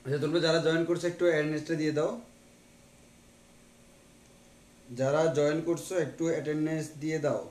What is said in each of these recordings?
আচ্ছা, তোমরা যারা জয়েন করছো একটু অ্যাটেন্ডেন্সটা দিয়ে দাও। যারা জয়েন করছো একটু অ্যাটেন্ডেন্স দিয়ে দাও।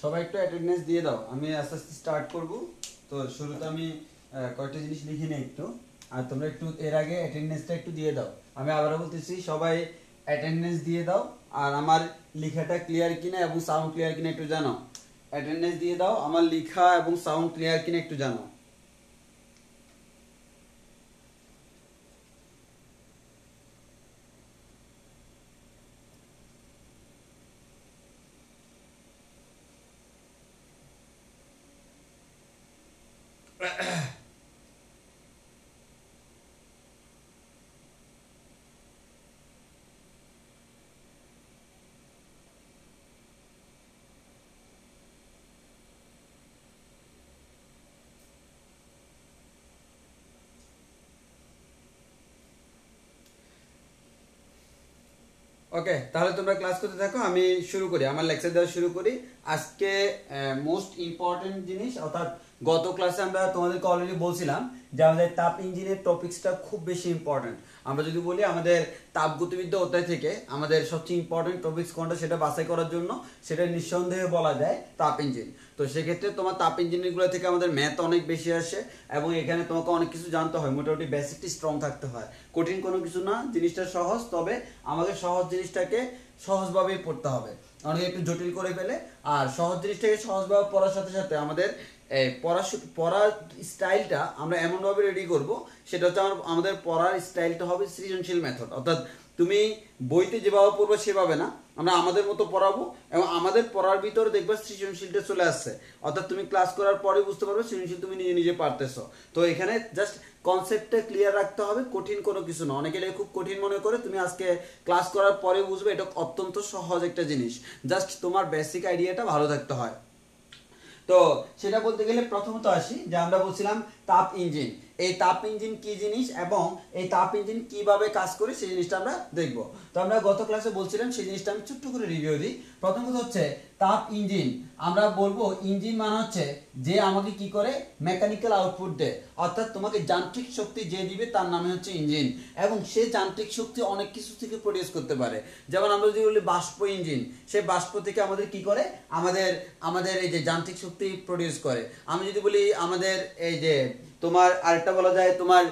সবাই একটু অ্যাটেন্ডেন্স দিয়ে দাও, আমি আস্তে আস্তে স্টার্ট করব। তো শুরুতে আমি কয়েকটা জিনিস লিখে নিই একটু, আর তোমরা একটু এর আগে অ্যাটেন্ডেন্সটা একটু দিয়ে দাও। আমি আবারও বলতেছি, সবাই অ্যাটেন্ডেন্স দিয়ে দাও, আর আমার লেখাটা ক্লিয়ার কিনা এবং সাউন্ড ক্লিয়ার কিনা একটু জানো। অ্যাটেন্ডেন্স দিয়ে দাও, আমার লেখা এবং সাউন্ড ক্লিয়ার কিনা একটু জানো। ওকে, তাহলে তোমরা ক্লাস করতে থাকো, আমি শুরু করি, আমার লেকচার দেওয়া শুরু করি। আজকে মোস্ট ইম্পর্টেন্ট জিনিস, অর্থাৎ গত ক্লাসে আমরা তোমাদেরকে অলরেডি বলছিলাম যে আমাদের তাপ ইঞ্জিনের টপিক্সটা খুব বেশি ইম্পর্টেন্ট। আমরা যদি বলি আমাদের তাপগতিবিদ্যা অধ্যায় থেকে আমাদের সবচেয়ে ইম্পর্টেন্ট টপিক্স কোনটা সেটা বাছাই করার জন্য সেটা নিঃসন্দেহে বলা যায় তাপ ইঞ্জিন। তো সেক্ষেত্রে তোমার তাপ ইঞ্জিনিয়ারগুলো থেকে আমাদের ম্যাথ অনেক বেশি আসে, এবং এখানে তোমাকে অনেক কিছু জানতে হয়, মোটামুটি বেসিকটি স্ট্রং থাকতে হয়। কঠিন কোনো কিছু না, জিনিসটা সহজ, তবে আমাকে সহজ জিনিসটাকে সহজভাবেই পড়তে হবে। অনেকে একটু জটিল করে ফেলে, আর সহজ জিনিসটাকে সহজভাবে পড়ার সাথে সাথে আমাদের পড়ার স্টাইলটা আমরা এমনভাবে রেডি করব, সেটা হচ্ছে আমাদের পড়ার স্টাইলটা হবে সৃজনশীল মেথড। অর্থাৎ তুমি বইতে যেভাবে পড়বে সেভাবে না, আমরা আমাদের মতো পড়াবো, এবং আমাদের পড়ার ভিতরে দেখবে সৃজনশীলটা চলে আসছে। অর্থাৎ তুমি ক্লাস করার পরে বুঝতে পারবে সৃজনশীল তুমি নিজে নিজে পারতেছো। তো এখানে জাস্ট কনসেপ্টটা ক্লিয়ার রাখতে হবে, কঠিন কোনো কিছু না। অনেকে খুব কঠিন মনে করে, তুমি আজকে ক্লাস করার পরে বুঝবে এটা অত্যন্ত সহজ একটা জিনিস। জাস্ট তোমার বেসিক আইডিয়াটা ভালো থাকতে হয়। তো সেটা বলতে গেলে প্রথমত আসি যে আমরা বলছিলাম তাপ ইঞ্জিন। এই তাপ ইঞ্জিন কি জিনিস এবং এই তাপ ইঞ্জিন কিভাবে কাজ করে সেই জিনিসটা আমরা দেখব। তো আমরা গত ক্লাসে বলছিলাম, সেই জিনিসটা আমি ছোট্ট করে রিভিউ দিই। প্রথম কথা হচ্ছে তাপ ইঞ্জিন। আমরা বলবো ইঞ্জিন মানে হচ্ছে যে আমাকে কি করে, মেকানিক্যাল আউটপুট দেয়, অর্থাৎ তোমাকে যান্ত্রিক শক্তি যে দিবে তার নামে হচ্ছে ইঞ্জিন। এবং সে যান্ত্রিক শক্তি অনেক কিছু থেকে প্রডিউস করতে পারে। যেমন আমরা যদি বলি বাষ্প ইঞ্জিন, সে বাষ্প থেকে আমাদের কি করে, আমাদের এই যে যান্ত্রিক শক্তি প্রডিউস করে। আমি যদি বলি আমাদের এই যে তোমার আরেকটা বলা যায় তোমার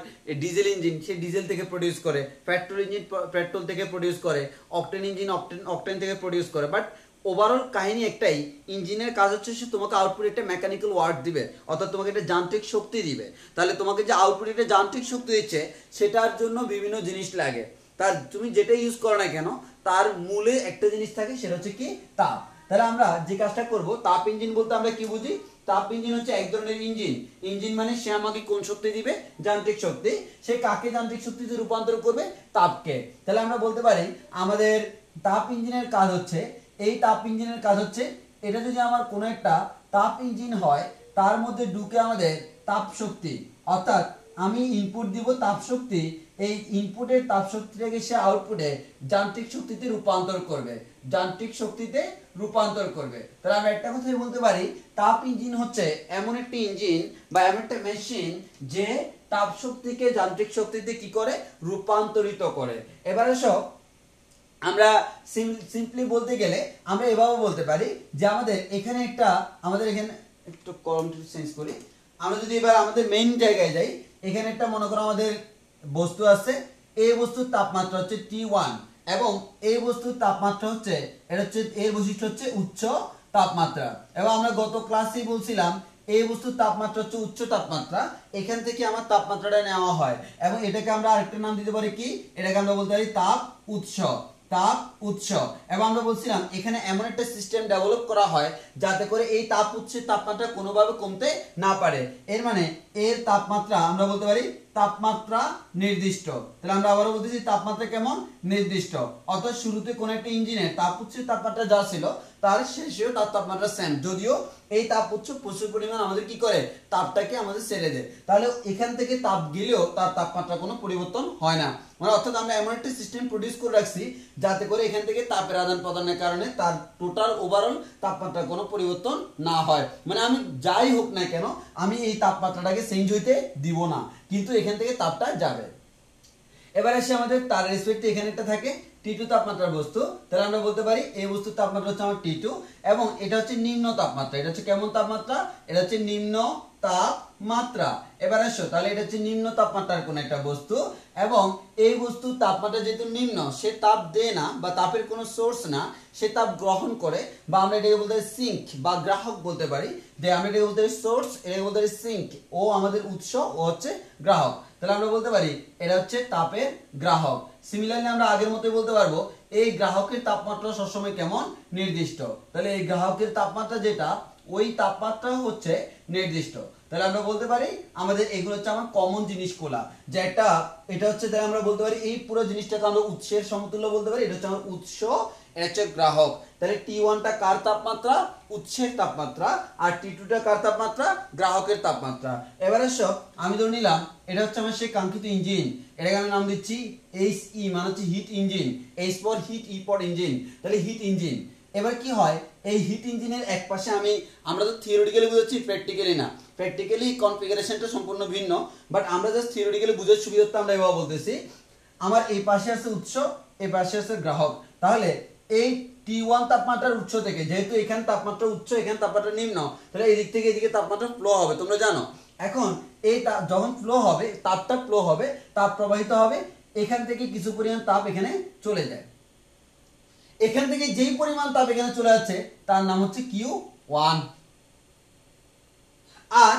ডিজেল ইঞ্জিন, সে ডিজেল থেকে প্রডিউস করে। পেট্রোল ইঞ্জিন পেট্রোল থেকে প্রডিউস করে। অকটেন ইঞ্জিন অকটেন থেকে প্রডিউস করে। বাট ওভারঅল কাহিনী একটাই, ইঞ্জিনের কাজ হচ্ছে সে তোমাকে আউটপুট একটা মেকানিক্যাল ওয়ার্ক দিবে, অর্থাৎ তোমাকে একটা যান্ত্রিক শক্তি দিবে। তাহলে তোমাকে যে আউটপুট একটা যান্ত্রিক শক্তি দিচ্ছে, সেটার জন্য বিভিন্ন জিনিস লাগে। তার তুমি যেটা ইউজ করো না কেন তার মূলে একটা জিনিস থাকে, সেটা হচ্ছে কি তাপ। তাহলে আমরা যে কাজটা করব, তাপ ইঞ্জিন বলতে আমরা কি বুঝি? তাপ ইঞ্জিন হচ্ছে এক ধরনের ইঞ্জিন। ইঞ্জিন মানে সে আমাকে কোন শক্তি দিবে? যান্ত্রিক শক্তি। সে কাকে যান্ত্রিক শক্তিতে রূপান্তর করবে? তাপকে। তাহলে আমরা বলতে পারি আমাদের তাপ ইঞ্জিনের কাজ হচ্ছে, এই তাপ ইঞ্জিনের কাজ হচ্ছে, এটা যদি আমার কোনো একটা তাপ ইঞ্জিন হয়, তার মধ্যে ঢুকে আমাদের তাপ শক্তি, অর্থাৎ আমি ইনপুট দিব তাপ শক্তি, এই ইনপুটের তাপ শক্তিটাকে সে আউটপুটে যান্ত্রিক শক্তিতে রূপান্তর করবে, যান্ত্রিক শক্তিতে রূপান্তর করবে। তাহলে আমরা একটা কথাই বলতে পারি, তাপ ইঞ্জিন হচ্ছে এমন একটি ইঞ্জিন বা এমন একটা মেশিন যে তাপ শক্তিকে যান্ত্রিক শক্তিতে কি করে? রূপান্তরিত করে। এবারে সব আমরা সিম্পলি বলতে গেলে আমরা এভাবে বলতে পারি যে আমাদের এখানে একটু কলমটা চেঞ্জ করি। আমরা যদি এবার আমাদের মেইন জায়গায় যাই, এখানে একটা মনে করো আমাদের বস্তু আছে, এই বস্তুর তাপমাত্রা হচ্ছে T1 এবং এই বস্তুর তাপমাত্রা হচ্ছে, এটা হচ্ছে এর বৈশিষ্ট্য হচ্ছে উচ্চ তাপমাত্রা। এবং আমরা গত ক্লাসেই বলছিলাম এই বস্তুর তাপমাত্রা হচ্ছে উচ্চ তাপমাত্রা, এখান থেকে আমার তাপমাত্রাটা নেওয়া হয় এবং এটাকে আমরা আরেকটা নাম দিতে পারি কি? এটাকে আমরা বলতে পারি তাপ উৎস, তাপ উৎস। এবং আমরা বলছিলাম এখানে এমন একটা সিস্টেম ডেভেলপ করা হয় যাতে করে এই তাপ উৎসের তাপমাত্রা কোনোভাবে কমতে না পারে। এর মানে এর তাপমাত্রা আমরা বলতে পারি তাপমাত্রা নির্দিষ্ট। তাহলে আমরা আবারও বলতেছি তাপমাত্রা কেমন? নির্দিষ্ট। অর্থাৎ শুরুতে কোন একটা ইঞ্জিনের তাপ উৎসের তাপমাত্রা যা ছিল তার শেষেও তার তাপমাত্রা সেম, যদিও এই তাপ উৎস প্রচুর পরিমাণ আমাদের কি করে? তাপটাকে আমাদের ছেড়ে দেয়। তাহলে এখান থেকে তাপ গেলেও তার তাপমাত্রা কোনো পরিবর্তন হয় না। মানে অর্থাৎ আমরা এমন একটা সিস্টেম প্রডিউস করে রাখছি যাতে করে এখান থেকে তাপের আদান প্রদানের কারণে তার টোটাল ওভারঅল তাপমাত্রা কোনো পরিবর্তন না হয়। মানে আমি যাই হোক না কেন আমি এই তাপমাত্রাটাকে চেঞ্জ হইতে দিব না, কিন্তু এখান থেকে তাপটা যাবে। এবার আসে আমাদের তার রেসপেক্টে এখানে একটা থাকে T2 তাপমাত্রার বস্তু। তাহলে আমরা বলতে পারি এই বস্তুর তাপমাত্রা হচ্ছে আমার T2 এবং এটা হচ্ছে নিম্ন তাপমাত্রা। এটা হচ্ছে কেমন তাপমাত্রা? এটা হচ্ছে নিম্ন তাপমাত্রা। এবার আসো, তাহলে এটা হচ্ছে নিম্ন তাপমাত্রার কোন একটা বস্তু এবং এই বস্তুর তাপমাত্রা যেহেতু নিম্ন, সে তাপ দেয় না বা তাপের কোনো সোর্স না, সে তাপ গ্রহণ করে, বা আমরা এটাকে বলতে পারি সিঙ্ক বা গ্রাহক বলতে পারি। আমরা এটাকে বলতে পারি সোর্স, এটাকে বলতে পারি সিঙ্ক। ও আমাদের উৎস, ও হচ্ছে গ্রাহক। তাহলে আমরা বলতে পারি এটা হচ্ছে তাপের গ্রাহক। সিমিলারলি আমরা আগের মতোই বলতে পারবো এই গ্রাহকের তাপমাত্রা সবসময় কেমন? নির্দিষ্ট। তাহলে এই গ্রাহকের তাপমাত্রা যেটা, ওই তাপমাত্রা হচ্ছে নির্দিষ্ট। তাহলে আমরা বলতে পারি আমাদের এগুলো হচ্ছে আমার কমন জিনিসগুলা, যে এটা হচ্ছে, তাহলে আমরা বলতে পারি এই পুরো জিনিসটাকে আমরা উৎসের সমতুল্য বলতে পারি। এটা হচ্ছে আমার উৎস, এটা হচ্ছে গ্রাহক। তাহলে T1 টা কার তাপমাত্রা? উৎসের তাপমাত্রা। আর T2 টা কার তাপমাত্রা? গ্রাহকের তাপমাত্রা। এবারে সব আমি ধরে নিলাম এটা হচ্ছে আমার সেই কাঙ্ক্ষিত ইঞ্জিন, এটাকে আমি নাম দিচ্ছি HE, মানে হচ্ছে heat engine. H for heat, E for engine. তাহলে হিট ইঞ্জিন। এবার কি হয়, এই হিট ইঞ্জিনের এক পাশে আমরা তো থিওরিটিক্যালি বুঝাচ্ছি, প্র্যাকটিক্যালি না। প্র্যাকটিক্যালি কনফিগারেশনটা সম্পূর্ণ ভিন্ন, বাট আমরা জাস্ট থিওরিটিক্যালি বুঝার সুবিধার্থে আমরা এভাবে বলতেছি। আমার এই পাশে আছে উৎস, এই পাশে আছে গ্রাহক। তাহলে এই T1 তাপমাত্রার উৎস থেকে, যেহেতু এখানে তাপমাত্রা উচ্চ, এখানে তাপমাত্রা নিম্ন, তাহলে এই দিক থেকে এদিকে তাপমাত্রা ফ্লো হবে, তোমরা জানো। এখন এই যখন ফ্লো হবে, তাপটা ফ্লো হবে, তাপ প্রবাহিত হবে, এখান থেকে কিছু পরিমাণ তাপ এখানে চলে যায়। এখান থেকে যেই পরিমাণ তাপ এখানে চলে যাচ্ছে তার নাম হচ্ছে Q1। আর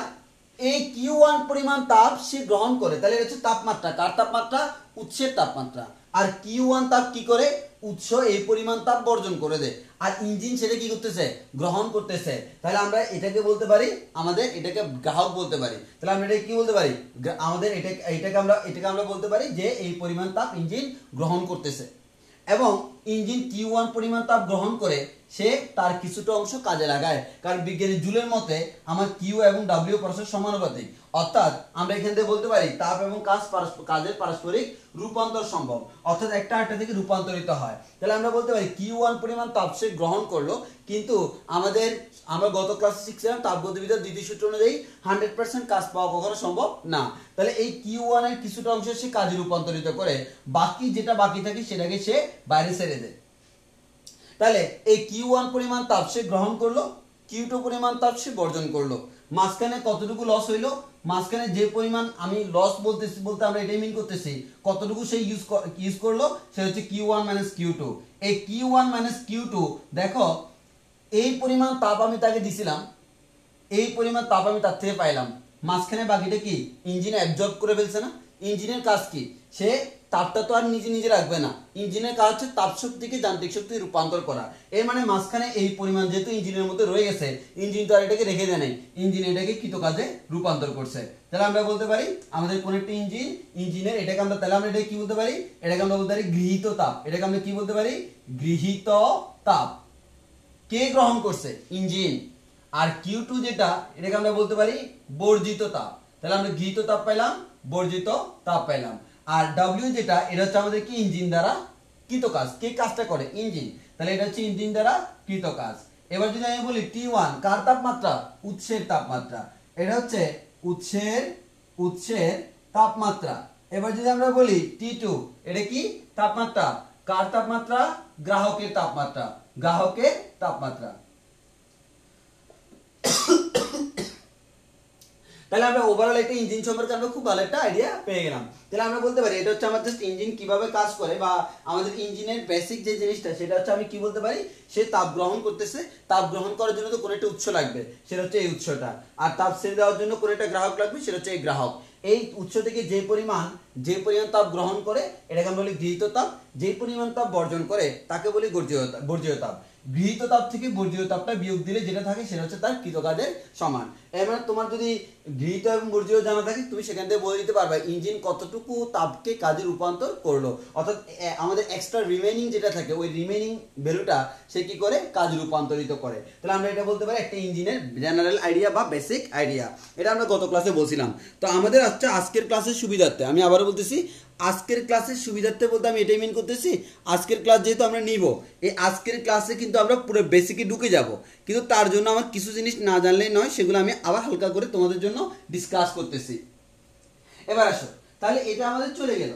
এই Q1 পরিমাণ তাপ সে গ্রহণ করে, তাহলে এটা হচ্ছে তাপমাত্রা। কার তাপমাত্রা? উৎসের তাপমাত্রা। আর Q1 তাপ কি করে? উৎস এই পরিমাণ তাপ বর্জন করে দেয়, আর ইঞ্জিন সেটা কি করতেছে? গ্রহণ করতেছে। তাহলে আমরা এটাকে বলতে পারি, আমাদের এটাকে গ্রাহক বলতে পারি। তাহলে আমরা এটাকে কি বলতে পারি? আমাদের এটাকে আমরা বলতে পারি যে এই পরিমাণ তাপ ইঞ্জিন গ্রহণ করতেছে। এবং ইঞ্জিন Q1 পরিমাণ তাপ গ্রহণ করে সে তার কিছুটা অংশ কাজে লাগায়, কারণ বিজ্ঞানী জুলের মতে আমার Q এবং W পরস্পর সমানুপাতিক। অর্থাৎ আমরা এখান থেকে বলতে পারি তাপ এবং কাজের পারস্পরিক রূপান্তর সম্ভব, অর্থাৎ একটা আরেকটা থেকে রূপান্তরিত হয়। তাহলে আমরা বলতে পারি Q1 পরিমাণ তাপ সে গ্রহণ করলো, কিন্তু আমরা গত ক্লাসে শিখছিলাম তাপগতিবিদ্যার দ্বিতীয় সূত্র অনুযায়ী 100% কাজ পাওয়া কখনো সম্ভব না। তাহলে এই Q1 এর কিছুটা অংশ সে কাজে রূপান্তরিত করে, যেটা বাকি থাকে সেটাকে সে বাইরে ছেড়ে দেয়। তাহলে এই Q1 পরিমাণ তাপ সে গ্রহণ করলো, Q2 পরিমাণ তাপ সে বর্জন করলো। মাঝখানে কতটুকু লস হইলো? মাঝখানে যে পরিমাণ আমি লস বলতে আমরা এটাই মিন করতেছি, কতটুকু সে ইউজ করলো, সে হচ্ছে Q1 - Q2। এই Q1 - Q2 দেখো, এই পরিমাণ তাপ আমি তাকে দিছিলাম, এই পরিমাণ তাপ আমি তার থেকে পাইলাম, মাঝখানে বাকিটা কি ইঞ্জিনে অ্যাবজর্ব করে ফেলছে না? ইঞ্জিনের কাজ কি? সে তাপটা তো আর নিজে নিজে রাখবে না, ইঞ্জিনের কাজ হচ্ছে তাপ শক্তিকে যান্ত্রিক শক্তি রূপান্তর করা। এর মানে মাঝখানে এই পরিমাণ যেহেতু ইঞ্জিনের মধ্যে রয়ে গেছে, ইঞ্জিন তো আর এটাকে রেখে দেয় নাই, ইঞ্জিন এটাকে কৃত কাজে রূপান্তর করছে। তাহলে আমরা বলতে পারি আমাদের কোন একটা ইঞ্জিনের এটাকে আমরা, তাহলে আমরা এটাকে কি বলতে পারি, এটাকে আমরা বলতে পারি গৃহীত তাপ। এটাকে আমরা কি বলতে পারি, গৃহীত তাপ। কে গ্রহণ করছে, ইঞ্জিন। আর Q2 যেটা, এটাকে আমরা বলতে পারি বর্জিত তাপ। তাহলে আমরা গৃহীত তাপ পাইলাম, বর্জিত তাপ পাইলাম। আর W যেটা, এটা হচ্ছে আমাদের কি, ইঞ্জিন দ্বারা কৃত কাজ। কে কাজটা করে, ইঞ্জিন। তাহলে এটা হচ্ছে ইঞ্জিন দ্বারা কৃত কাজ। এবার যদি আমি বলি T1 কার তাপমাত্রা, উৎসের তাপমাত্রা। এটা হচ্ছে উৎসের তাপমাত্রা। এবার যদি আমরা বলি T2, এটা কি তাপমাত্রা, কার তাপমাত্রা, গ্রাহকের তাপমাত্রা, গ্রাহকের তাপমাত্রা। তাহলে আমরা ওভারঅল একটা ইঞ্জিন সম্পর্কে আমরা খুব ভালো একটা আইডিয়া পেয়ে গেলাম। তাহলে আমরা বলতে পারি এটা হচ্ছে আমাদের ইঞ্জিন কিভাবে কাজ করে, বা আমাদের ইঞ্জিনের বেসিক যে জিনিসটা সেটা হচ্ছে আমি কি বলতে পারি, সে তাপ গ্রহণ করতেছে। তাপ গ্রহণ করার জন্য তো কোনো একটা উৎস লাগবে, সেটা হচ্ছে এই উৎসটা। আর তাপ ছেড়ে দেওয়ার জন্য কোনো একটা গ্রাহক লাগবে, সেটা হচ্ছে এই গ্রাহক। এই উৎস থেকে যে পরিমাণ তাপ গ্রহণ করে এটাকে আমরা বলি গৃহীত তাপ, যে পরিমাণ তাপ বর্জন করে তাকে বলি বর্জ্য তাপ। গৃহীত তাপ থেকে বর্জ্য তাপটা বিয়োগ দিলে যেটা থাকে সেটা হচ্ছে তার কৃত কাজের সমান। এবার তোমার যদি গৃহীত এবং বর্জ্য জানা থাকে, তুমি সেখান থেকে বলে দিতে পারবে ইঞ্জিন কতটুকু তাপকে কাজে রূপান্তর করলো, অর্থাৎ আমাদের এক্সট্রা রিমেইনিং যেটা থাকে ওই রিমেইনিং ভ্যালুটা সে কি করে, কাজ রূপান্তরিত করে। তাহলে আমরা এটা বলতে পারি একটা ইঞ্জিনের জেনারেল আইডিয়া বা বেসিক আইডিয়া। এটা আমরা গত ক্লাসে বলছিলাম। তো আমাদের আজকের ক্লাসের সুবিধার্থে আমি আবারও বলতেছি, আজকের ক্লাসের সুবিধার্থে বলতে আমি এটাই মিন করতেছি, আজকের ক্লাস যেহেতু আমরা নিব, এই আজকের ক্লাসে কিন্তু আমরা পুরো বেসিকে ঢুকে যাব, কিন্তু তার জন্য আমার কিছু জিনিস না জানলেই নয়, সেগুলো আমি আবার হালকা করে তোমাদের জন্য ডিসকাস করতেছি। এবার আসো, তাহলে এটা আমাদের চলে গেল।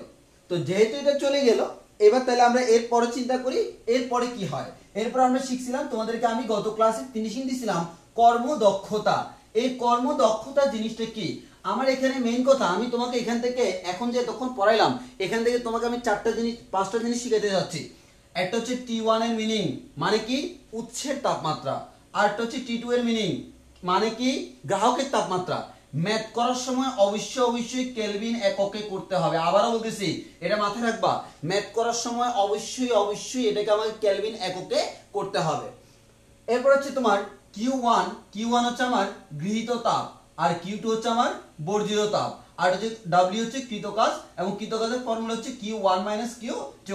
তো যেহেতু এটা চলে গেল, এবার তাহলে আমরা এরপরে চিন্তা করি এরপরে কি হয়। এরপর আমরা শিখছিলাম, তোমাদেরকে আমি গত ক্লাসে ফিনিশিং দিছিলাম কর্মদক্ষতা। এই কর্মদক্ষতা জিনিসটা কি, আমার এখানে মেইন কথা, আমি তোমাকে এখান থেকে এখন যে তখন পড়াইলাম, এখান থেকে তোমাকে আমি 5টা জিনিস শিখাতে যাচ্ছি। একটা হচ্ছে T1 এর মিনিং, মানে কি, উৎসের তাপমাত্রা। আরটা হচ্ছে T2 এর মিনিং, মানে কি, গ্রাহকের তাপমাত্রা। ম্যাথ করার সময় অবশ্যই কেলভিন এককে করতে হবে। আবারও বলতেছি, এটা মাথায় রাখবা, ম্যাথ করার সময় অবশ্যই এটাকে আমাকে কেলভিন এককে করতে হবে। এরপর হচ্ছে তোমার Q1 হচ্ছে আমার গৃহীত তাপ, আর Q2 হচ্ছে আমার বর্জিত তাপ, আর হচ্ছে W হচ্ছে কৃত কাজ, এবং কৃত কাজের ফর্মুলা হচ্ছে Q1 - Q2।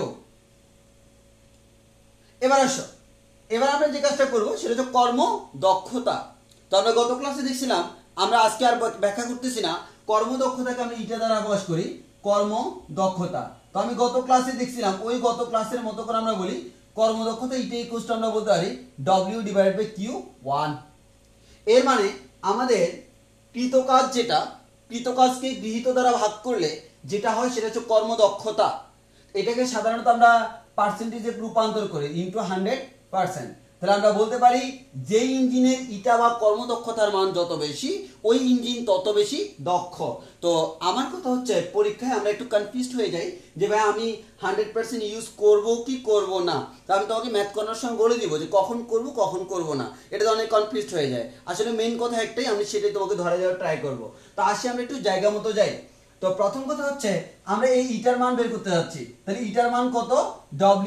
এবার আসো, এবার আমরা যে কাজটা করবো সেটা হচ্ছে কর্মদক্ষতা। তো আমরা গত ক্লাসে দেখছিলাম, আমরা আজকে আর ব্যাখ্যা করতেছি না, কর্মদক্ষতাকে আমরা ইটা দ্বারা প্রকাশ করি, কর্মদক্ষতা। তো আমি গত ক্লাসে দেখছিলাম, ওই গত ক্লাসের মতো করে আমরা বলি কর্মদক্ষতা ইটা ইকুয়াল টু আমরা বলতে পারি W/Q1। এর মানে আমাদের কৃতকাজ যেটা, কৃতকাজকে গৃহীত দ্বারা ভাগ করলে যেটা হয় সেটা হচ্ছে কর্মদক্ষতা। এটাকে সাধারণত আমরা পার্সেন্টেজে রূপান্তর করি ইনটু 100%। তাহলে আমরা বলতে পারি যে ইঞ্জিনের ইটা বা কর্মদক্ষতার মান যত বেশি, ওই ইঞ্জিন তত বেশি দক্ষ। তো আমার কথা হচ্ছে, পরীক্ষায় আমরা একটু কনফিউজড হয়ে যাই যে ভাই আমি 100% ইউজ করব কি করব না। তো আমি তোমাকে ম্যাথ করার সময় বলে দিব যে কখন করব কখন করব না, এটা তো অনেক কনফিউজড হয়ে যায়। আসলে মেইন কথা একটাই, আমি সেটাই তোমাকে ধরে যাওয়ার ট্রাই করব। তো আসি আমরা একটু জায়গা মতো যাই। তো প্রথম কথা হচ্ছে আমরা এই ইটার মান বের করতে যাচ্ছি। তাহলে ইটার মান কত,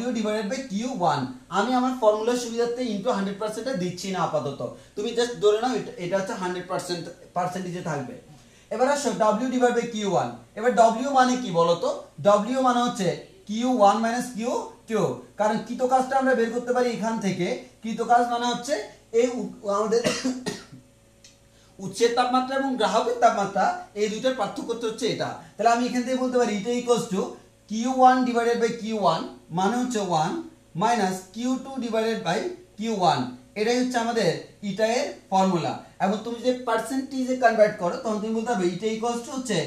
W/Q1। আমি আমার ফর্মুলার সুবিধার্থে ইনটু 100% দিচ্ছি না আপাতত, তুমি জাস্ট ধরে নাও এটা হচ্ছে 100% পার্সেন্টেজে থাকবে। এবার আসো W/Q1। এবার W মানে কি বলতো, W মানে হচ্ছে Q1 - Q2, কারণ কৃত কাজটা আমরা বের করতে পারি এখান থেকে। কৃত কাজ মানে হচ্ছে এই আমাদের উৎসের তাপমাত্রা এবং গ্রাহকের তাপমাত্রা, এই দুইটার পার্থক্য হচ্ছে এটা। তাহলে আমি এখান থেকে বলতে পারি এটা ইকুয়ালস টু Q1/Q1 মানে হচ্ছে 1 মাইনাস Q2/Q1। এটাই হচ্ছে আমাদের ইটা এর ফর্মুলা। এবং তুমি যদি পার্সেন্টেজে কনভার্ট করো তখন তুমি বলতে হবে এটা ইকুয়ালস টু হচ্ছে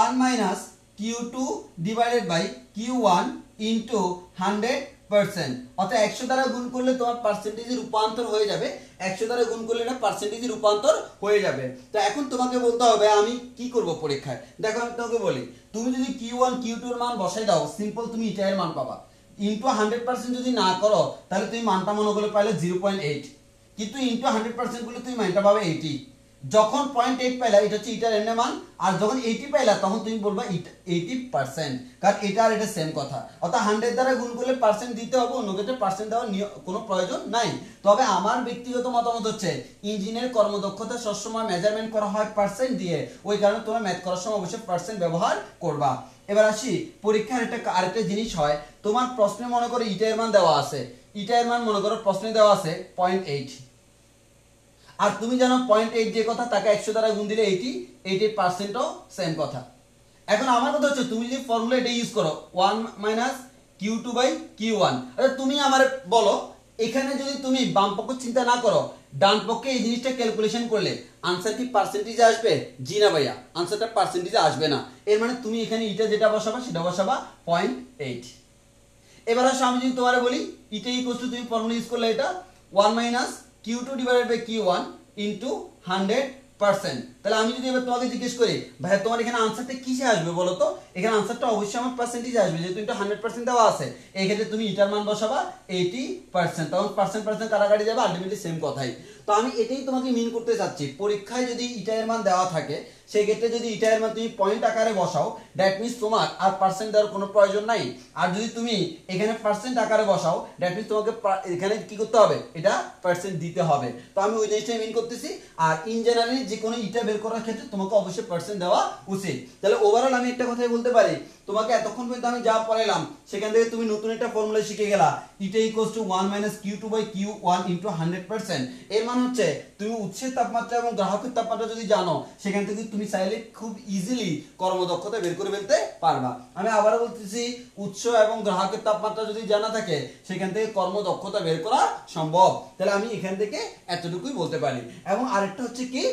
1 মাইনাস Q2/Q1 ইনটু 100%। অর্থাৎ 100 দ্বারা গুণ করলে তোমার পার্সেন্টেজে রূপান্তর হয়ে যাবে, 100 দ্বারা গুণ করলে এটা পার্সেন্টেজে রূপান্তর হয়ে যাবে। তো এখন তোমাকে বলতে হবে আমি কি করব পরীক্ষায়। দেখো আমি তোমাকে বলি, তুমি যদি Q1 Q2 এর মান বসাই দাও, সিম্পল তুমি ইটা এর মান পাবা। ইনটু 100% যদি না করো তাহলে তুমি মানটা মনে করলে পাইলে 0.8, কিন্তু ইনটু 100% করলে তুমি মানটা পাবে 80। যখন 0.8 পাইলা এটা হচ্ছে এটার এমনি মান, আর যখন 80 পাইলা তখন তুমি বলবা 80%, কারণ এটা আর এটা সেম কথা। অর্থাৎ 100 দ্বারা গুণ করলে পার্সেন্ট দিতে হবে, অন্য ক্ষেত্রে পার্সেন্ট দেওয়ার কোনো প্রয়োজন নাই। তবে আমার ব্যক্তিগত মতামত হচ্ছে ইঞ্জিনের কর্মদক্ষতা সবসময় মেজারমেন্ট করা হয় পার্সেন্ট দিয়ে, ওই কারণে তোমরা ম্যাথ করার সময় অবশ্যই পার্সেন্ট ব্যবহার করবা। এবার আসি পরীক্ষার আরেকটা জিনিস হয়, তোমার প্রশ্নে মনে করো ইটা এর মান দেওয়া আছে, ইটা এর মান মনে করো প্রশ্নে দেওয়া আছে 0.8, আর তুমি জানো 0.8 যে কথা তাকে 100 দ্বারা গুণ দিলে 80% সেম কথা। এখন আমার কথা হচ্ছে তুমি যদি ফর্মুলা এটা ইউজ করো 1 - q2/q1, আচ্ছা তুমি আমারে বলো এখানে যদি তুমি বাম পক্ষ চিন্তা না করো, ডান পক্ষে এই জিনিসটা ক্যালকুলেশন করলে আনসার কি পার্সেন্টেজে আসবে? জি না ভাইয়া, আনসারটা পার্সেন্টেজে আসবে না। এর মানে তুমি এখানে এটা যেটা বসাবা সেটা বসাবা 0.8। এবার আসো আমি যদি তোমারে বলি এটা ইকুয়াল টু, তুমি ফর্মুলা ইউজ করলে এটা 1 - q2/q1 ইনটু 100%। তাহলে আমি যদি এবার তোমাকে জিজ্ঞেস করি ভাই তোমার এখানে আনসারটা কিসে আসবে বলো তো, এখানে আনসারটা অবশ্যই আমার পার্সেন্টেজে আসবে, যেহেতু এটা 100% দেওয়া আছে। এই ক্ষেত্রে তুমি এটার মান বসাবা 80%, তখন পার্সেন্ট কাটাকাটি যাবে, আলটিমেটলি সেম কথাই। তো আমি এটাই তোমাকে মিন করতে চাচ্ছি, পরীক্ষায় যদি ইটা এর মান দেওয়া থাকে সেই ক্ষেত্রে যদি ইটা এর মান তুমি পয়েন্ট আকারে বসাও, দ্যাট মিন্স তোমার আর পার্সেন্ট দেওয়ার কোনো প্রয়োজন নাই। আর যদি তুমি এখানে পার্সেন্ট আকারে বসাও, দ্যাট মিন্স তোমাকে এখানে কি করতে হবে, এটা পার্সেন্ট দিতে হবে। তো আমি ওই জিনিসটাই মিন করতেছি। আর ইন জেনারেলি যে কোনো ইটা বের করার ক্ষেত্রে তোমাকে অবশ্যই পার্সেন্ট দেওয়া উচিত। তাহলে ওভারঅল আমি একটা কথাই বলতে পারি, তোমাকে এতক্ষণ পর্যন্ত আমি যা পড়াইলাম সেখান থেকে তুমি নতুন একটা ফর্মুলা শিখে গেলা, ইটা ইকুয়ালস টু 1 - q2/q1 ইনটু 100%। এর মানে হচ্ছে তুমি উৎসের তাপমাত্রা এবং গ্রাহকের তাপমাত্রা যদি জানো, সেখান থেকে তুমি চাইলে খুব ইজিলি কর্মদক্ষতা বের করে ফেলতে পারবা। আমি আবারও বলতেছি, উৎস এবং গ্রাহকের তাপমাত্রা যদি জানা থাকে সেখান থেকে কর্মদক্ষতা বের করা সম্ভব। তাহলে আমি এখান থেকে এতটুকুই বলতে পারি। এবং আরেকটা হচ্ছে কি,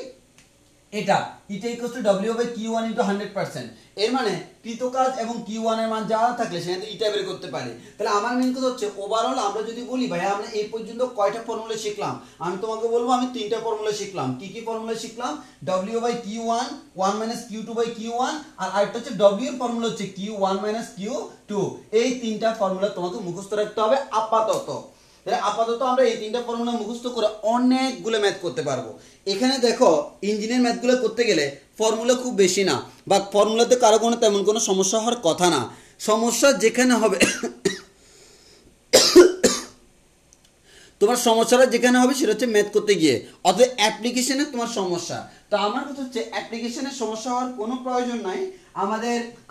এটা ইকুয়ালস টু w/q1 ইনটু 100%। এর মানে কৃতকাজ এবং q1 এর মান জানা থাকলে সেখান থেকে ইটা বের করতে পারি। তাহলে আমার মেইন কথা হচ্ছে ওভারঅল আমরা যদি বলি ভাই আমরা এই পর্যন্ত কয়টা ফর্মুলা শিখলাম, আমি তোমাকে বলবো আমি 3টা ফর্মুলা শিখলাম। কি কি ফর্মুলা শিখলাম? w/q1, 1 - q2/q1, আর আরেকটা হচ্ছে w এর ফর্মুলা হচ্ছে q1 - q2। এই 3টা ফর্মুলা তোমাকে মুখস্থ রাখতে হবে আপাতত। আপাতত আমরা এই 3টা ফর্মুলা মুখস্থ করে অনেকগুলো ম্যাথ করতে পারবো। এখানে দেখো ইঞ্জিনিয়ার ম্যাথগুলো করতে গেলে ফর্মুলা খুব বেশি না, বা ফর্মুলাতে কারো কোনো তেমন কোনো সমস্যা হওয়ার কথা না। সমস্যা যেখানে হবে তোমার সমস্যাটা যেখানে হবে সেটা হচ্ছে ম্যাথ করতে গিয়ে, অথবা অ্যাপ্লিকেশনে তোমার সমস্যা। তো আমার কথা হচ্ছে অ্যাপ্লিকেশনের সমস্যা হওয়ার কোনো প্রয়োজন নাই,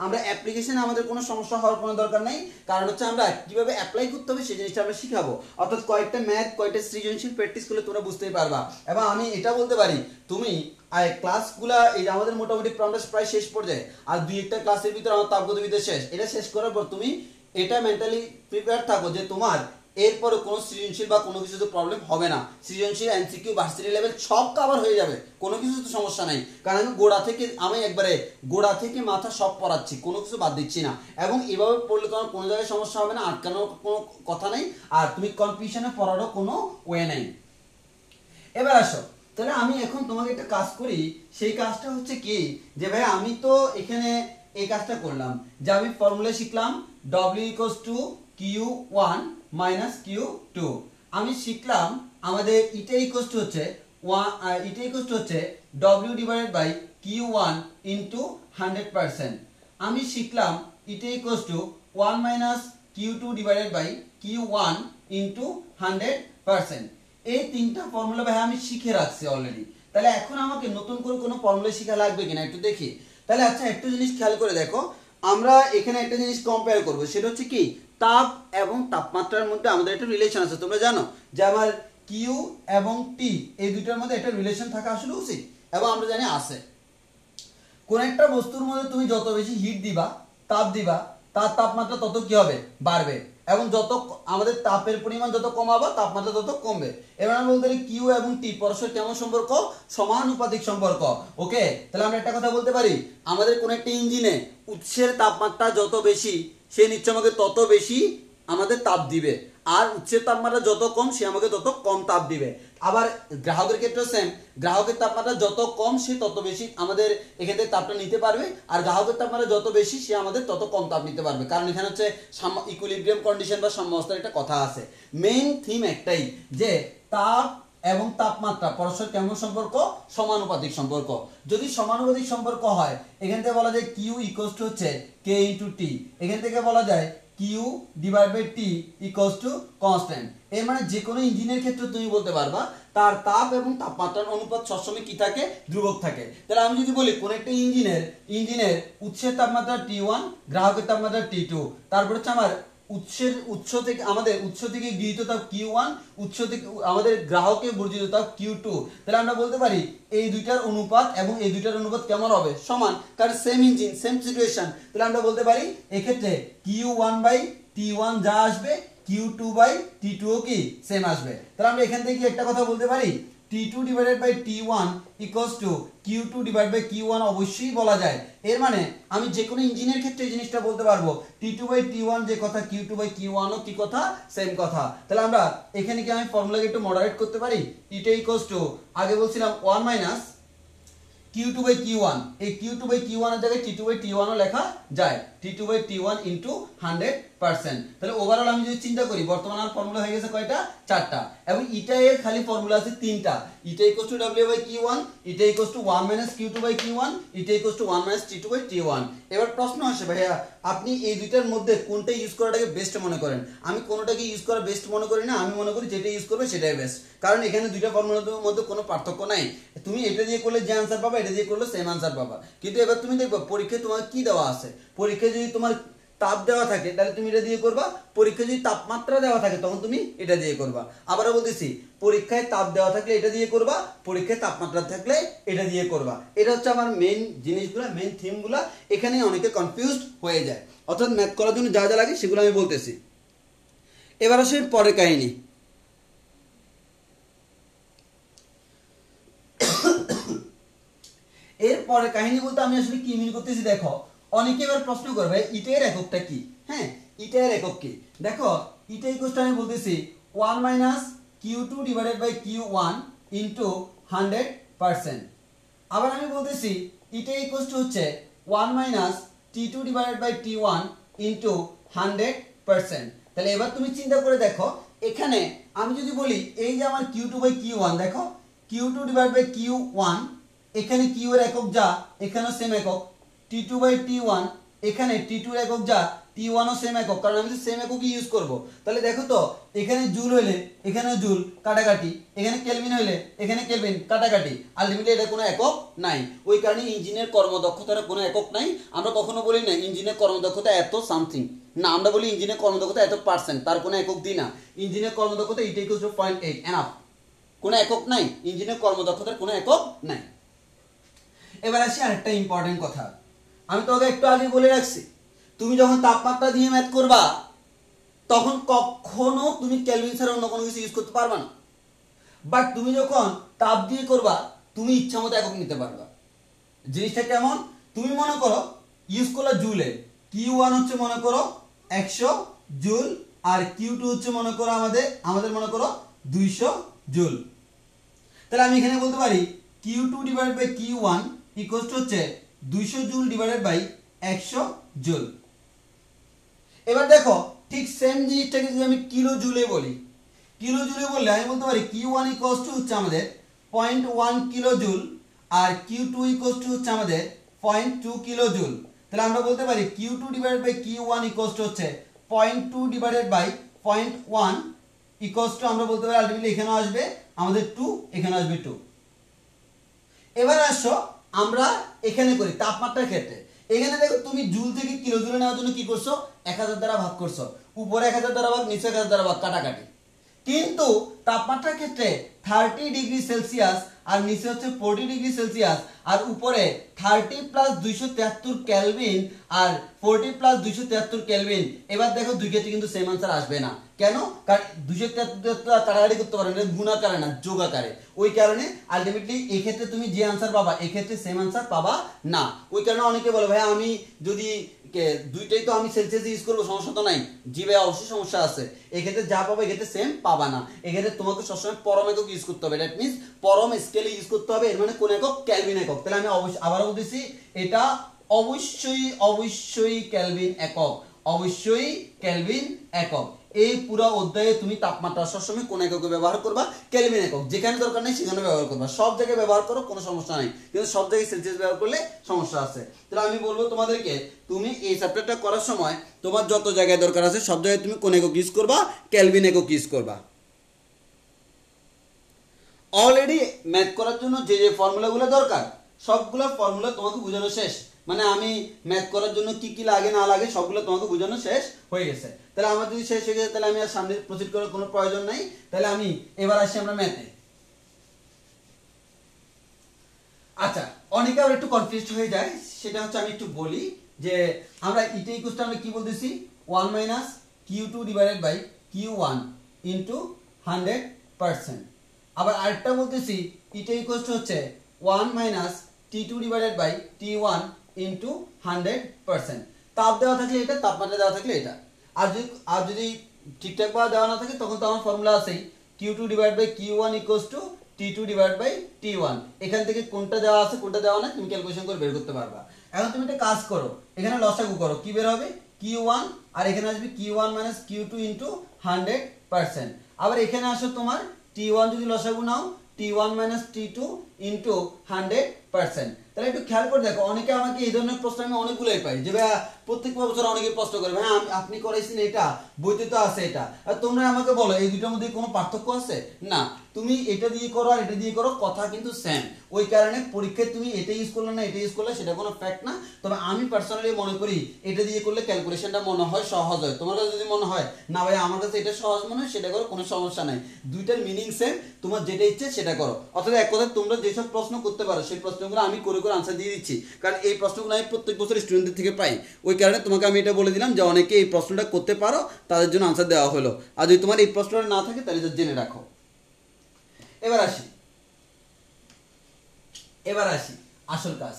আমরা অ্যাপ্লিকেশনে আমাদের কোনো সমস্যা হওয়ার কোনো দরকার নাই। কারণ হচ্ছে আমরা কিভাবে অ্যাপ্লাই করতে হবে সেই জিনিসটা আমরা শিখাবো। অর্থাৎ কয়েকটা ম্যাথ, কয়েকটা সৃজনশীল প্র্যাকটিস করলে তোমরা বুঝতেই পারবা। এবং আমি এটা বলতে পারি, তুমি ক্লাসগুলা এই আমাদের মোটামুটি প্রায় শেষ পর্যায়ে, আর 2-1টা ক্লাসের ভিতরে আমার তাপগতিবিদ্যা শেষ। এটা শেষ করার পর তুমি এটা মেন্টালি প্রিপেয়ার থাকো যে তোমার এরপরে কোনো সৃজনশীল বা কোনো কিছু প্রবলেম হবে না। সৃজনশীল, এমসিকিউ, ভার্সিটি লেভেল সব কভার হয়ে যাবে, কোনো কিছু তো সমস্যা নাই। কারণ আমি একবারে গোড়া থেকে মাথা সব পড়াচ্ছি, কোনো কিছু বাদ দিচ্ছি না। এবং এভাবে পড়লে তোমার কোনো জায়গায় সমস্যা হবে না, আটকানোর কোনো কথা নেই, আর তুমি কনফিউশনে পড়ারও কোনো ওয়ে নেই। এবার আসো, তাহলে আমি এখন তোমাকে একটা কাজ করি। সেই কাজটা হচ্ছে কি, যে ভাই আমি তো এখানে এই কাজটা করলাম যে আমি ফর্মুলা শিখলাম w = q1 - q2। আমি শিখলাম আমাদের এটা ইকুয়াল টু হচ্ছে w/q1 ইনটু 100%। আমি শিখলাম এটা ইকুয়াল টু 1 - q2/q1 ইনটু 100%। এই 3টা ফর্মুলা ভাই আমি শিখে রাখছি অলরেডি। তাহলে এখন আমাকে নতুন করে কোনো ফর্মুলা শেখা লাগবে কিনা একটু দেখি। তাহলে আচ্ছা একটা জিনিস খেয়াল করে দেখো, আমরা এখানে একটা জিনিস কম্পেয়ার করব, সেটা হচ্ছে কি, তাপ এবং তাপমাত্রার মধ্যে আমাদের একটা রিলেশন আছে। তোমরা জানো যে আমার কিউ এবং টি এই দুইটার মধ্যে একটা রিলেশন থাকা আসলে উচিত, এবং আমরা জানি আছে। কোন একটা বস্তুর মধ্যে তুমি যত বেশি হিট দিবা, তাপ দিবা, তার তাপমাত্রা তত কি হবে, বাড়বে। এবং যত আমাদের তাপের পরিমাণ যত কমাবা, তাপমাত্রা তত কমবে। এবার আমরা বলতে পারি কিউ এবং টি পরস্পর কেমন সম্পর্ক, সমানুপাতিক সম্পর্ক। ওকে, তাহলে আমরা একটা কথা বলতে পারি, আমাদের কোন একটা ইঞ্জিনে উৎসের তাপমাত্রা যত বেশি সে নিশ্চয় আমাকে তত বেশি আমাদের তাপ দিবে, আর উৎসের তাপমাত্রা যত কম সে আমাকে তত কম তাপ দিবে। আবার গ্রাহকের ক্ষেত্রে সেম, গ্রাহকের তাপমাত্রা যত কম সে তত বেশি আমাদের এক্ষেত্রে তাপটা নিতে পারবে, আর গ্রাহকের তাপমাত্রা যত বেশি সে আমাদের তত কম তাপ নিতে পারবে। কারণ এখানে হচ্ছে ইকুইলিব্রিয়াম কন্ডিশন বা সাম্যাবস্থার একটা কথা আছে। মেইন থিম একটাই, যে তাপ এবং তাপমাত্রা পরস্পর কেমন সম্পর্ক? সমানুপাতিক সম্পর্ক। যদি সমানুপাতিক সম্পর্ক হয় এখান থেকে বলা যায় কিউ ইকুয়ালস টু হচ্ছে কে ইন্টু টি, এখান থেকে বলা যায় Q divide by T equals to constant. এর মানে যে কোনো ইঞ্জিনের ক্ষেত্রে তুমি বলতে পারবা তার তাপ এবং তাপমাত্রার অনুপাত সবসময় কি থাকে? ধ্রুবক থাকে। তাহলে আমি যদি বলি কোন একটা ইঞ্জিনের উৎসের তাপমাত্রা T1, গ্রাহকের তাপমাত্রা T2, তারপর হচ্ছে আমার আমাদের উৎস থেকে গৃহীত তাপ Q1, উৎস থেকে আমাদের গ্রাহকে বর্জিত তাপ Q2, তাহলে আমরা বলতে পারি এই দুইটার অনুপাত এবং এই দুইটার অনুপাত কেমন হবে? সমান, কারণ সেম ইঞ্জিন সেম সিচুয়েশন। তাহলে আমরা বলতে পারি এক্ষেত্রে Q1 বাই T1 যা আসবে Q2 বাই T2 ও কি সেম আসবে। তাহলে আমরা এখান থেকে একটা কথা বলতে পারি T2 divided by T1 equals to Q2 divide by Q1 অবশ্যই বলা যায়। এর মানে আমি যে কোনো ইঞ্জিনের ক্ষেত্রে এই জিনিসটা বলতে পারবো T2 বাই T1 যে কথা Q2 বাই Q1 ও কি কথা? সেম কথা। তাহলে আমরা এখানে কি আমি ফর্মুলাকে একটু মডারেট করতে পারি? এটা ইকুয়ালস টু আগে বলছিলাম 1 মাইনাস Q2 বাই Q1, এই Q2 বাই Q1 এর জায়গায় T2 বাই T1 ও লেখা যায়, T2 বাই T1 ইনটু 100%। তাহলে ওভারঅল আমি যদি চিন্তা করি বর্তমানে আমার ফর্মুলা হয়ে গেছে কয়টা? 4টা, এবং ইটা এর খালি ফর্মুলা আছে 3টা। Eta equals to W by Q1, eta equals to 1 minus Q2 by Q1, eta equals to 1 minus T2 by T1। এবার প্রশ্ন আসে ভাইয়া আপনি এই দুইটার মধ্যে কোনটা ইউজ করাটাকে বেস্ট মনে করেন? আমি কোনোটাকে ইউজ করা বেস্ট মনে করি না, আমি মনে করি যেটা ইউজ করবে সেটাই বেস্ট, কারণ এখানে দুইটা ফর্মুলার মধ্যে কোনো পার্থক্য নাই। তুমি এটা দিয়ে করলে যে আনসার পাবা এটা দিয়ে করলে সেম আনসার পাবা। কিন্তু এবার তুমি দেখবা পরীক্ষায় তোমার কি দেওয়া আছে, পরীক্ষায় যদি তোমার তাপ দেওয়া থাকে তাহলে তুমি এটা দিয়ে করবা, পরীক্ষায় যদি তাপমাত্রা দেওয়া থাকে তখন তুমি এটা দিয়ে করবা। আবারও বলতেছি পরীক্ষায় তাপ দেওয়া থাকলে এটা দিয়ে করবা, পরীক্ষায় তাপমাত্রা থাকলে এটা দিয়ে করবা। এটা হচ্ছে আমার মেইন জিনিসগুলো, মেইন থিমগুলো। এখানে অনেকে কনফিউজড হয়ে যায়, অর্থাৎ ম্যাথ করার জন্য যা যা লাগে সেগুলো আমি বলতেছি। এবার আসে পরের কাহিনী। এর পরের কাহিনী বলতে আমি আসলে কি মিন করতেছি দেখো, অনেকে এবার প্রশ্ন করবে ইটের এককটা কি? হ্যাঁ, ইটের একক কি? দেখো ইটা ইকুয়ালস টু আমি বলতেছি 1 minus Q2 divided by Q1 into 100%। আবার আমি বলতেছি ইটা ইকুয়ালস টু হচ্ছে 1 minus T2 divided by T1 into 100%। তাহলে এবার তুমি চিন্তা করে দেখো এখানে আমি যদি বলি এই যে আমার Q2 বাই Q1, দেখো Q2 ডিভাইড বাই Q1, এখানে Q এর একক যা এখানেও সেম একক, T2 বাই T1 এখানে T2 এর একক যা T1 ও সেম একক, কারণ আমি তো সেম এককই ইউজ করব। তাহলে দেখো তো এখানে জুল হইলে এখানে জুল কাটাকাটি, এখানে কেলভিন হইলে এখানে কেলভিন কাটাকাটি, আলটিমেটলি এটা কোনো একক নাই। ওই কারণে ইঞ্জিনের কর্মদক্ষতার কোনো একক নাই। আমরা কখনো বলি না ইঞ্জিনের কর্মদক্ষতা এত সামথিং, না আমরা বলি ইঞ্জিনের কর্মদক্ষতা এত পার্সেন্ট, তার কোনো একক দিই না। ইঞ্জিনের কর্মদক্ষতা এটা ইকুয়ালস টু 0.8 এনাফ, কোনো একক নাই, ইঞ্জিনের কর্মদক্ষতার কোনো একক নাই। এবার আসি আরেকটা ইম্পর্টেন্ট কথা, আমি তোকে একটু আগে বলে রাখছি তুমি যখন তাপমাত্রা দিয়ে ম্যাথ করবা তখন কখনো তুমি কেলভিন ছাড়া অন্য কোনো কিছু ইউজ করতে পারবা না, বাট তুমি যখন তাপ দিয়ে করবা তুমি ইচ্ছা মতো একক নিতে পারবা। জিনিসটা কেমন? তুমি মনে করো ইউজ করলা জুলে, Q1 হচ্ছে মনে করো 100 জুল, আর Q2 হচ্ছে মনে করো আমাদের মনে করো 200 জুল। তাহলে আমি এখানে বলতে পারি Q2 divide by Q1 equals to হচ্ছে 200 জুল ডিভাইডেড বাই 100 জুল। এবার দেখো ঠিক সেম জিনিসটাকে যদি আমি কিলো জুলে বলি, কিলো জুলে বললে আমি বলতে পারি Q1 ইকুয়ালস টু হচ্ছে আমাদের 0.1 কিলো জুল, আর Q2 ইকুয়ালস টু হচ্ছে আমাদের 0.2 কিলো জুল। তাহলে আমরা বলতে পারি Q2 divided by Q1 equals to হচ্ছে 0.2 ডিভাইডেড বাই 0.1 ইকুয়ালস টু আমরা বলতে পারি আলটিমেটলি এখানে আসবে আমাদের 2, এখানে আসবে 2। এবার আসো আমরা এখানে করি তাপমাত্রার ক্ষেত্রে। এখানে দেখো তুমি জুল থেকে কিলো জুলে নেওয়ার জন্য কি করছো? 1000 দ্বারা ভাগ করছো, উপরে 1000 দ্বারা ভাগ, নিচে 1000 দ্বারা ভাগ, কাটাকাটি। কিন্তু তাপমাত্রার ক্ষেত্রে 30 ডিগ্রি সেলসিয়াস আর নিচে হচ্ছে 40 ডিগ্রি সেলসিয়াস, আর উপরে 30 প্লাস 273 কেলভিন আর 40 প্লাস 273 কেলভিন। এবার দেখো দুই ক্ষেত্রে কিন্তু সেম আনসার আসবে না। কেন? কারণ 273 কাটাকাটি করতে পারো না, গুণাকারে না যোগাকারে। ওই কারণে আলটিমেটলি এই ক্ষেত্রে তুমি যে আনসার পাবা এই ক্ষেত্রে সেম আনসার পাবা না। ওই কারণে অনেকে বলে ভাই আমি যদি দুইটাই তো আমি সেলসিয়াস ইউজ করবো, সমস্যা তো নাই। জি ভাই অবশ্যই সমস্যা আছে, এক্ষেত্রে যা পাবো এক্ষেত্রে সেম পাবা না। এক্ষেত্রে তোমাকে সবসময় পরম একক ইউজ করতে হবে, দ্যাট মিনস পরম স্কেলে ইউজ করতে হবে। এর মানে কোন একক? কেলভিন একক। তাহলে আমি আবারও বলতেছি এটা অবশ্যই কেলভিন একক, অবশ্যই কেলভিন একক। এই পুরো অধ্যায়ে তুমি তাপমাত্রা সবসময় কোন এককে ব্যবহার করবা, কেলভিন একক। যেখানে দরকার নেই সেখানে ব্যবহার করবা, সব জায়গায় ব্যবহার করো, কোনো সমস্যা নাই, কিন্তু সব জায়গায় সেলসিয়াস ব্যবহার করলে সমস্যা আছে। তাহলে আমি বলবো তোমাদেরকে, তুমি এই চ্যাপ্টারটা করার সময় তোমার যত জায়গায় দরকার আছে সব জায়গায় তুমি কোন একক ইউজ করবা, কেলভিন একক ইউজ করবা। অলরেডি ম্যাথ করার জন্য যে যে ফর্মুলাগুলো দরকার সবগুলো ফর্মুলা তোমাকে বোঝানো শেষ, মানে আমি ম্যাথ করার জন্য কি কি লাগে না লাগে সবগুলো তোমাকে বোঝানো শেষ হয়ে গেছে। তাহলে আমার যদি শেষ হয়ে গেছে তাহলে আমি আর সামনে প্রসিড করার কোনো প্রয়োজন নাই। তাহলে আমি এবার আসি আমরা ম্যাথে। আচ্ছা, অনেকে আবার একটু কনফিউজড হয়ে যায়, সেটা হচ্ছে আমি একটু বলি যে আমরা ইটা ইকুয়ালটা আমরা কি বলতেছি 1 minus Q2 divided by Q1 into 100%। আবার আরেকটা বলতেছি ইটা ইকুয়ালটা হচ্ছে 1 minus T2 divided by T1 into 100%। তাপ দেওয়া থাকলে এটা, তাপমাত্রা দেওয়া থাকলে এটা। আর যদি ঠিকঠাক ভাবে দেওয়া না থাকে তখন তো আমার ফর্মুলা আছেই Q2 divided by Q1 equals to T2 divided by T1। এখান থেকে কোনটা দেওয়া আছে কোনটা দেওয়া না তুমি ক্যালকুলেশন করে বের করতে পারবা। এখন তুমি একটা কাজ করো, এখানে লসাগু করো, কি বের হবে Q1, আর এখানে আসবে Q1 মাইনাস Q2 ইনটু 100%। আবার এখানে আসো তোমার T1 যদি লসাগু নাও T1 মাইনাস T2 ইনটু 100%। তাহলে একটু খেয়াল করে দেখো, অনেকে আমাকে এই ধরনের প্রশ্ন আমি অনেকগুলোই পাই যে ভাইয়া প্রত্যেক বছর অনেকে প্রশ্ন করে ভাই আপনি করাইছেন এটা, বইতে তো আছে এটা, আর তোমরা আমাকে বলো এই দুটোর মধ্যে কোনো পার্থক্য আছে? না, তুমি এটা দিয়ে করো আর এটা দিয়ে করো, কথা কিন্তু সেম। ওই কারণে পরীক্ষায় তুমি এটা ইউজ করলে না এটা ইউজ করলে সেটা কোনো ফ্যাক্ট না। তবে আমি পার্সোনালি মনে করি এটা দিয়ে করলে ক্যালকুলেশনটা মনে হয় সহজ হয়। তোমার কাছে যদি মনে হয় না ভাই আমার কাছে এটা সহজ মনে হয় সেটা করো, কোনো সমস্যা নাই। দুইটার মিনিং সেম, তোমার যেটা ইচ্ছে সেটা করো। অর্থাৎ এক কথায় তোমরা যেসব প্রশ্ন করতে পারো সেই প্রশ্নগুলো আমি করে করে আনসার দিয়ে দিচ্ছি, কারণ এই প্রশ্নগুলো আমি প্রত্যেক বছর স্টুডেন্টদের থেকে পাই। ওই কারণে তোমাকে আমি এটা বলে দিলাম যে অনেকে এই প্রশ্নটা করতে পারো, তাদের জন্য আনসার দেওয়া হলো। আর যদি তোমার এই প্রশ্নটা না থাকে তাহলে জেনে রাখো। এবার আসি আসল কাজ।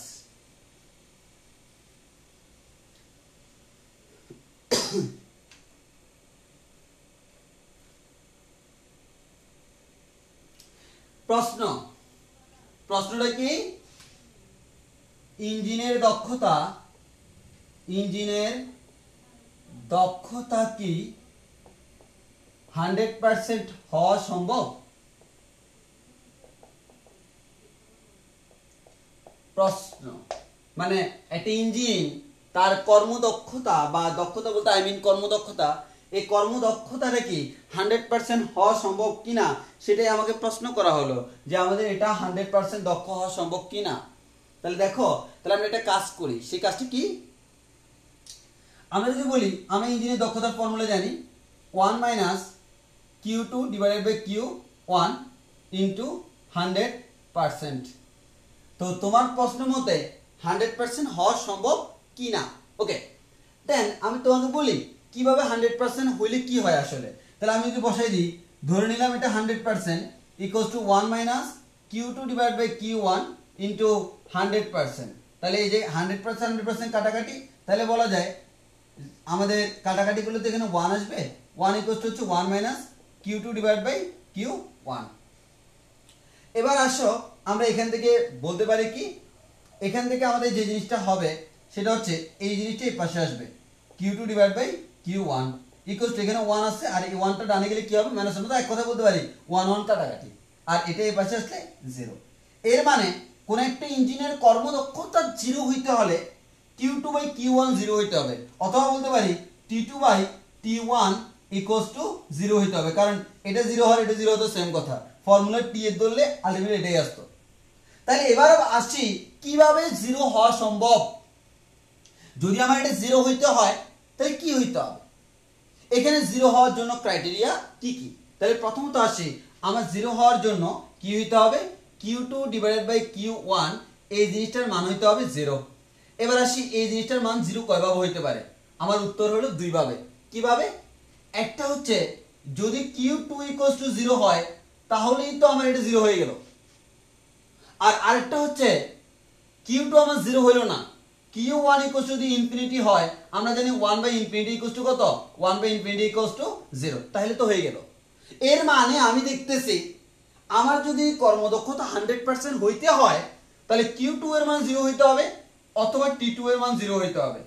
প্রশ্নটা কি, ইঞ্জিনের দক্ষতা কি 100% হওয়া সম্ভব? প্রশ্ন মানে একটা ইঞ্জিন তার কর্মদক্ষতা বা দক্ষতা বলতে আই মিন কর্মদক্ষতা, এই কর্মদক্ষতাটা কি 100% হওয়া সম্ভব কিনা সেটাই আমাকে প্রশ্ন করা হলো যে আমাদের এটা 100% দক্ষ হওয়া সম্ভব কিনা। তাহলে দেখো, তাহলে আমরা একটা কাজ করি, সেই কাজটি কি আমরা যদি বলি আমরা ইঞ্জিনের দক্ষতার ফর্মুলা জানি 1 minus Q2 divided by Q1 into 100%। তো তোমার প্রশ্ন মতে 100% হওয়া সম্ভব কি না। ওকে, দেন আমি তোমাকে বলি কিভাবে 100% হইলে কি হয় আসলে। তাহলে আমি যদি বসাই দিই, ধরে নিলাম এটা 100% equals to 1 minus Q2 divide by Q1 into 100%। তাহলে এই যে 100% কাটাকাটি, তাহলে বলা যায় আমাদের কাটাকাটি করলে তো এখানে 1 আসবে, 1 ইকুয়ালস টু হচ্ছে 1 minus Q2 divide by Q1। এবার আসো আমরা এখান থেকে বলতে পারি কি, এখান থেকে আমাদের যে জিনিসটা হবে সেটা হচ্ছে এই জিনিসটা এই পাশে আসবে Q2 divide by Q1 equals two এখানে 1 আছে, আর এই 1টা ডানে গেলে কি হবে মাইনাস হবে। তো এক কথা বলতে পারি 1 1 কাটাকাটি, আর এটা এই পাশে আসলে 0। এর মানে কোন একটা ইঞ্জিনের কর্মদক্ষতা 0 হইতে হলে Q2 বাই Q1 0 হইতে হবে, অথবা বলতে পারি T2 by T1 equals two 0 হইতে হবে, কারণ এটা 0 হয় এটা 0 হতো সেম কথা, ফর্মুলা টি এর ধরলে আলটিমেটলি এটাই আসতো। তাহলে এবার আসছি কিভাবে 0 হওয়া সম্ভব। যদি আমার এটা 0 হইতে হয় তাহলে কি হইতে হবে, এখানে 0 হওয়ার জন্য ক্রাইটেরিয়া কি কি। তাহলে প্রথমত আসি আমার 0 হওয়ার জন্য কি হইতে হবে, Q2 ডিভাইডেড বাই Q1 এই জিনিসটার মান হইতে হবে 0। এবার আসি এই জিনিসটার মান 0 কয়ভাবে হইতে পারে, আমার উত্তর হলো দুইভাবে। কিভাবে, একটা হচ্ছে যদি Q2 ইকুয়ালস টু 0 হয় তাহলেই তো আমার এটা 0 হয়ে গেল, আর আরেকটা হচ্ছে Q2 আমার 0 হইল না, Q1 ইকুয়ালস টু যদি ইনফিনিটি হয় আমরা জানি 1 বাই ইনফিনিটি ইকুয়ালস টু কত, 1 বাই ইনফিনিটি ইকুয়ালস টু 0, তাহলে তো হয়ে গেল। এর মানে আমি দেখতেছি আমার যদি কর্মদক্ষতা 100% হইতে হয় তাহলে Q2 এর মান 0 হইতে হবে, অথবা T2 এর মান 0 হইতে হবে,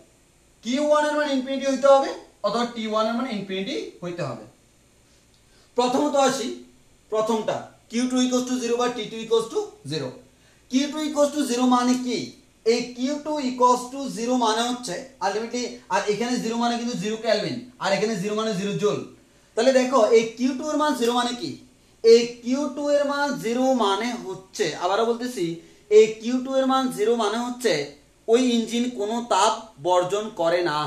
Q1 এর মান ইনফিনিটি হইতে হবে, অথবা T1 এর মান ইনফিনিটি হইতে হবে। প্রথমত আসি প্রথমটা Q2 = 0 বা T2 = 0। Q2 = 0 মানে কি? এই Q2 = 0 মানে হচ্ছে আলটিমেটলি, আর এখানে 0 মানে কিন্তু 0 কেলভিন, আর এখানে 0 মানে 0 জুল। তাহলে দেখো এই Q2 এর মান 0 মানে কি? এই Q2 এর মান 0 মানে হচ্ছে, আবারও বলতেছি, এই Q2 এর মান 0 মানে হচ্ছে ওই ইঞ্জিন কোনো তাপ বর্জন করে না,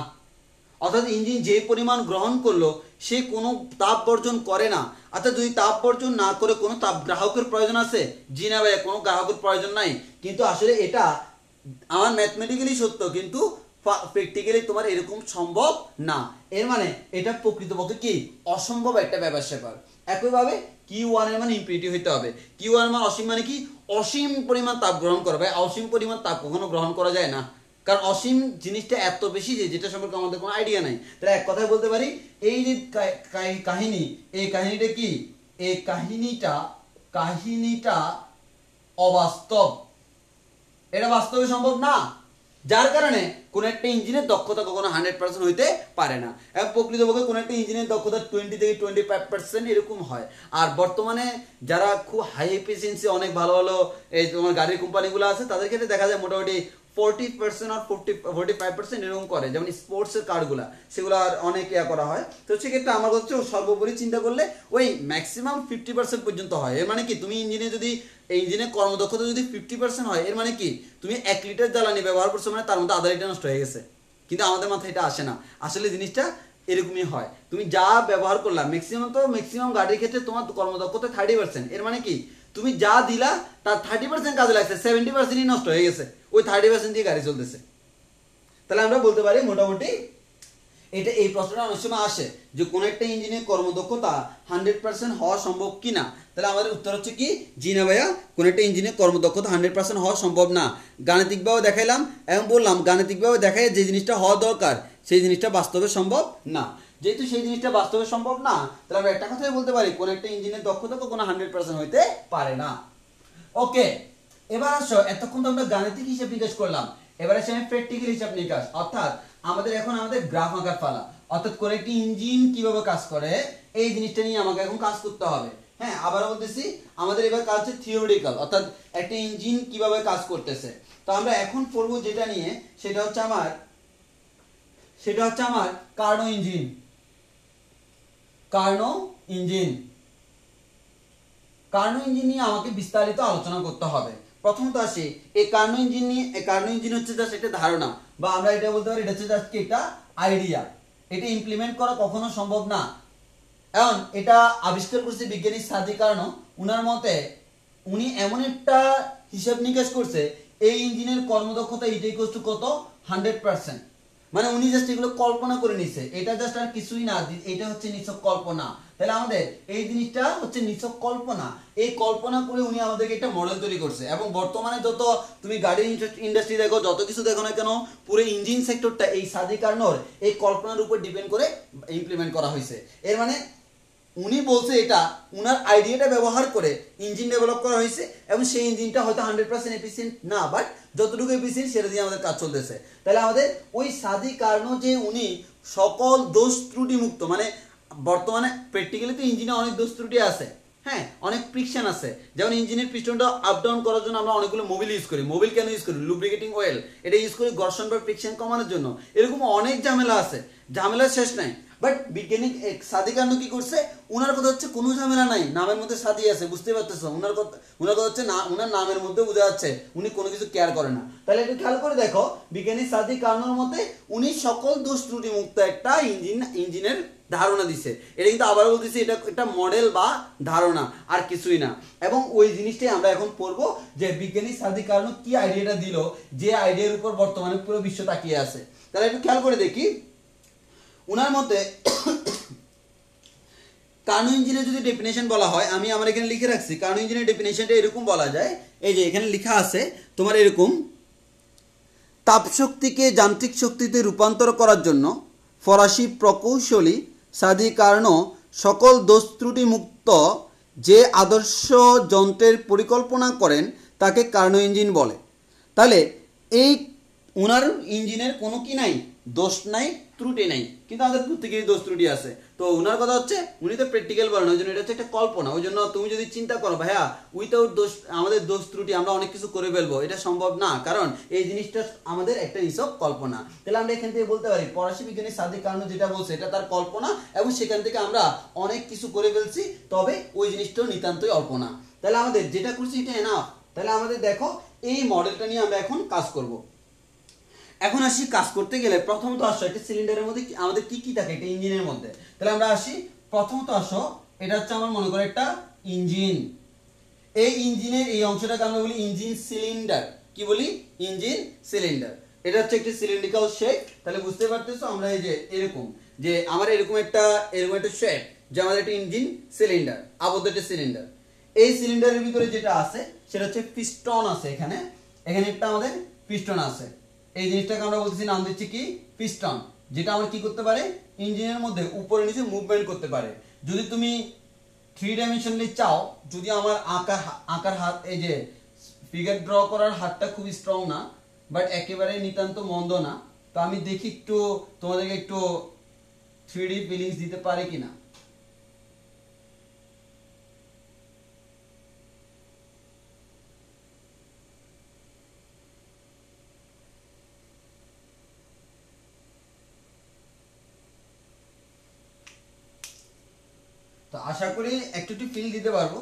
অর্থাৎ ইঞ্জিন যে পরিমাণ গ্রহণ করলো সে কোনো তাপ বর্জন করে না। অর্থাৎ যদি তাপ বর্জন না করে কোনো তাপ গ্রাহকের প্রয়োজন আছে? জি না ভাই, কোনো গ্রাহকের প্রয়োজন নাই। কিন্তু আসলে এটা আমার ম্যাথমেটিক্যালি সত্য, কিন্তু প্র্যাকটিক্যালি তোমার এরকম সম্ভব না। এর মানে এটা প্রকৃতপক্ষে কি অসম্ভব একটা ব্যাপার স্যাপার। একইভাবে Q1 এর মান ইনফিনিটি হইতে হবে। Q1 এর মান অসীম মানে কি? অসীম পরিমাণ তাপ গ্রহণ করবে। অসীম পরিমাণ তাপ কখনো গ্রহণ করা যায় না, কারণ অসীম জিনিসটা এত বেশি যে যেটা সম্পর্কে আমাদের কোনো আইডিয়া নাই। তাহলে এক কথায় বলতে পারি এই যে কাহিনী, এই কাহিনীটা কি? এই কাহিনীটা অবাস্তব, এটা বাস্তবে সম্ভব না। যার কারণে কোন একটা ইঞ্জিনের দক্ষতা কখনো 100% হইতে পারে না। এবং প্রকৃতপক্ষে কোন একটা ইঞ্জিনের দক্ষতা 20 থেকে 25% এরকম হয়। আর বর্তমানে যারা খুব হাই এফিসিয়েন্সি অনেক ভালো ভালো এই তোমার গাড়ির কোম্পানিগুলো আছে, তাদের ক্ষেত্রে দেখা যায় মোটামুটি 40% আর 45% এরকম করে, যেমন স্পোর্টসের কারগুলা, সেগুলো আর অনেক ইয়া করা হয়। তো সেক্ষেত্রে আমার হচ্ছে সর্বোপরি চিন্তা করলে ওই ম্যাক্সিমাম 50% পর্যন্ত হয়। এর মানে কি, তুমি ইঞ্জিনে যদি এই ইঞ্জিনের কর্মদক্ষতা যদি 50% হয়, এর মানে কি তুমি 1 লিটার জ্বালানি ব্যবহার করছো, মানে তার মধ্যে আধা লিটার নষ্ট হয়ে গেছে। কিন্তু আমাদের মাথায় এটা আসে না, আসলে জিনিসটা এরকমই হয়। তুমি যা ব্যবহার করলা ম্যাক্সিমাম গাড়ির ক্ষেত্রে তোমার কর্মদক্ষতা 30%। এর মানে কি তুমি যা দিলা তার 30% কাজে লাগছে, 70%ই নষ্ট হয়ে গেছে, ওই 30% দিয়ে গাড়ি চলতেছে। তাহলে আমরা বলতে পারি মোটামুটি এটা এই প্রশ্নটা অনেক সময় আসে যে কোন একটা ইঞ্জিনের কর্মদক্ষতা 100% হওয়া সম্ভব কিনা। তাহলে আমাদের উত্তর হচ্ছে কি, জি না ভাইয়া, কোন একটা ইঞ্জিনের কর্মদক্ষতা 100% হওয়া সম্ভব না। গাণিতিকভাবে দেখাইলাম এবং বললাম গাণিতিকভাবে দেখায় যে জিনিসটা হওয়া দরকার সেই জিনিসটা বাস্তবে সম্ভব না। যেহেতু সেই জিনিসটা বাস্তবে সম্ভব না, তাহলে আমরা একটা কথাই বলতে পারি কোন একটা ইঞ্জিনের দক্ষতা কখনো 100% হইতে পারে না। ওকে, এবার আসো, এতক্ষণ তো আমরা গাণিতিক হিসাব নিকাশ করলাম, এবার আসে আমি প্র্যাকটিক্যাল হিসাব নিকাশ, অর্থাৎ আমাদের গ্রাফ আঁকার পালা। অর্থাৎ কোন একটি ইঞ্জিন কিভাবে কাজ করে এই জিনিসটা নিয়ে আমাকে এখন কাজ করতে হবে। হ্যাঁ, আবার বলতেছি, আমাদের এবার কাজ হচ্ছে থিওরিটিক্যাল, অর্থাৎ একটা ইঞ্জিন কিভাবে কাজ করতেছে। তো আমরা এখন পড়বো যেটা নিয়ে, সেটা হচ্ছে আমার কার্নো ইঞ্জিন। কার্নো ইঞ্জিন নিয়ে আমাকে বিস্তারিত আলোচনা করতে হবে। প্রথমত আসি এই কার্নো ইঞ্জিন নিয়ে। কার্নো ইঞ্জিন হচ্ছে জাস্ট একটা ধারণা, বা আমরা এটা বলতে পারি এটা হচ্ছে জাস্ট একটা আইডিয়া। এটা ইমপ্লিমেন্ট করা কখনো সম্ভব না। এখন এটা আবিষ্কার করছে বিজ্ঞানী সাদি কার্নো। উনার মতে উনি এমন একটা হিসাব নিকাশ করছে এই ইঞ্জিনের কর্মদক্ষতা এটা ইকুয়াল টু কত, 100%। মানে উনি জাস্ট এগুলো কল্পনা করে নিছে, এটা জাস্ট আর কিছুই না, এটা হচ্ছে নিছক কল্পনা। তাহলে আমাদের এই জিনিসটা হচ্ছে নিছক কল্পনা। এই কল্পনা করে উনি আমাদেরকে একটা মডেল তৈরি করছে। এবং বর্তমানে যত তুমি গাড়ি ইন্ডাস্ট্রি দেখো, যত কিছু দেখো না কেন, পুরো ইঞ্জিন সেক্টরটা এই সাদি কার্নোর এই কল্পনার উপর ডিপেন্ড করে ইমপ্লিমেন্ট করা হয়েছে। এর মানে উনি বলছে এটা উনার আইডিয়াটা ব্যবহার করে ইঞ্জিন ডেভেলপ করা হয়েছে, এবং সেই ইঞ্জিনটা হয়তো 100% এফিসিয়েন্ট না, বাট যতটুকু এফিসিয়েন্ট সেটা দিয়ে আমাদের কাজ চলতেছে। তাহলে আমাদের ওই সাদি কার্নো যে উনি সকল দোষ ত্রুটি মুক্ত, মানে বর্তমানে প্র্যাকটিক্যালি তো ইঞ্জিনে অনেক দোষ ত্রুটি আছে, হ্যাঁ, অনেক ফ্রিকশন আছে। যেমন ইঞ্জিনের পিস্টনটা আপ ডাউন করার জন্য আমরা অনেকগুলো মোবিল ইউজ করি। মোবিল কেন ইউজ করি? লুব্রিকেটিং অয়েল, এটা ইউজ করি ঘর্ষণ বা ফ্রিকশন কমানোর জন্য। এরকম অনেক ঝামেলা আছে, ঝামেলার শেষ নাই। বাট বিজ্ঞানিক সাদি কার্নো কি করছে, উনার কথা হচ্ছে কোনো ঝামেলা নাই, নামের মধ্যে সাদি আছে, বুঝতে পারতেছো? উনার কথা হচ্ছে না, উনার নামের মধ্যে বোঝা যাচ্ছে উনি কোনো কিছু কেয়ার করে না। তাহলে একটু খেয়াল করে দেখো, বিজ্ঞানী সাদি কার্নোর মতে উনি সকল দোষ ত্রুটি মুক্ত একটা ইঞ্জিনের ধারণা দিছে। এটা কিন্তু আবার বলতেছি এটা একটা মডেল বা ধারণা, আর কিছুই না। এবং ওই জিনিসটাই আমরা এখন পড়বো যে বিজ্ঞানী সাদি কার্নো কি আইডিয়াটা দিল, যে আইডিয়ার উপর বর্তমানে পুরো বিশ্ব তাকিয়ে আছে। তাহলে একটু খেয়াল করে দেখি, উনার মতে কার্নো ইঞ্জিনের যদি ডেফিনেশন বলা হয়, আমি আমার এখানে লিখে রাখছি। কার্নো ইঞ্জিনের ডেফিনেশনটা এরকম বলা যায়, এই যে এখানে লেখা আছে তোমার এরকম: তাপশক্তিকে যান্ত্রিক শক্তিতে রূপান্তর করার জন্য ফরাসি প্রকৌশলী সাদি কার্নো সকল দোষ ত্রুটি মুক্ত যে আদর্শ যন্ত্রের পরিকল্পনা করেন তাকে কার্নো ইঞ্জিন বলে। তাহলে এই ওনার ইঞ্জিনের কোনো কি নাই, দোষ নাই ত্রুটি নাই, কিন্তু আমাদের প্রত্যেকেরই দোষ ত্রুটি আছে। তো ওনার কথা হচ্ছে উনি তো প্র্যাকটিক্যাল বলেন, ওই জন্য এটা হচ্ছে একটা কল্পনা। ওই জন্য তুমি যদি চিন্তা করো ভাইয়া উইথাউট দোষ, আমাদের দোষ ত্রুটি আমরা অনেক কিছু করে ফেলবো, এটা সম্ভব না, কারণ এই জিনিসটা আমাদের একটা হিসাব কল্পনা। তাহলে আমরা এখান থেকে বলতে পারি ফরাসি বিজ্ঞানী সাদিক কানু যেটা বলছে এটা তার কল্পনা, এবং সেখান থেকে আমরা অনেক কিছু করে ফেলছি, তবে ওই জিনিসটাও নিতান্তই অল্প না। তাহলে আমাদের যেটা করছি এটা এনাফ। তাহলে আমাদের দেখো এই মডেলটা নিয়ে আমরা এখন কাজ করব। এখন আসি কাজ করতে গেলে প্রথমত আসো একটা সিলিন্ডারের মধ্যে আমাদের কি কি থাকে একটা ইঞ্জিনের মধ্যে। তাহলে আমরা আসি প্রথমত আসো, এটা হচ্ছে আমার মনে করে একটা ইঞ্জিন। এই ইঞ্জিনের এই অংশটাকে আমরা বলি ইঞ্জিন সিলিন্ডার। কি বলি? Engine cylinder. এটা হচ্ছে একটা সিলিন্ড্রিক্যাল শেপ। তাহলে বুঝতে পারতেছো আমরা এই যে এরকম যে আমার এরকম একটা শেপ যে আমাদের একটা ইঞ্জিন সিলিন্ডার, আবদ্ধ একটা সিলিন্ডার। এই সিলিন্ডারের ভিতরে যেটা আছে সেটা হচ্ছে পিস্টন আছে। এখানে একটা আমাদের পিস্টন আছে। এই জিনিসটাকে আমরা বলতেছি, নাম দিচ্ছি কি পিস্টন, যেটা আমরা কি করতে পারে ইঞ্জিনের মধ্যে উপরে নিচে মুভমেন্ট করতে পারে। যদি তুমি 3 ডাইমেনশনালি চাও, যদি আমার আঁকার হাত, এই যে ফিগার ড্র করার হাতটা খুব স্ট্রং না, বাট একেবারে নিতান্ত মন্দ না, তো আমি দেখি একটু তোমাদেরকে একটু 3D ফিলিংস দিতে পারে কিনা। তো আশা করি একটু ফিল দিতে পারবো।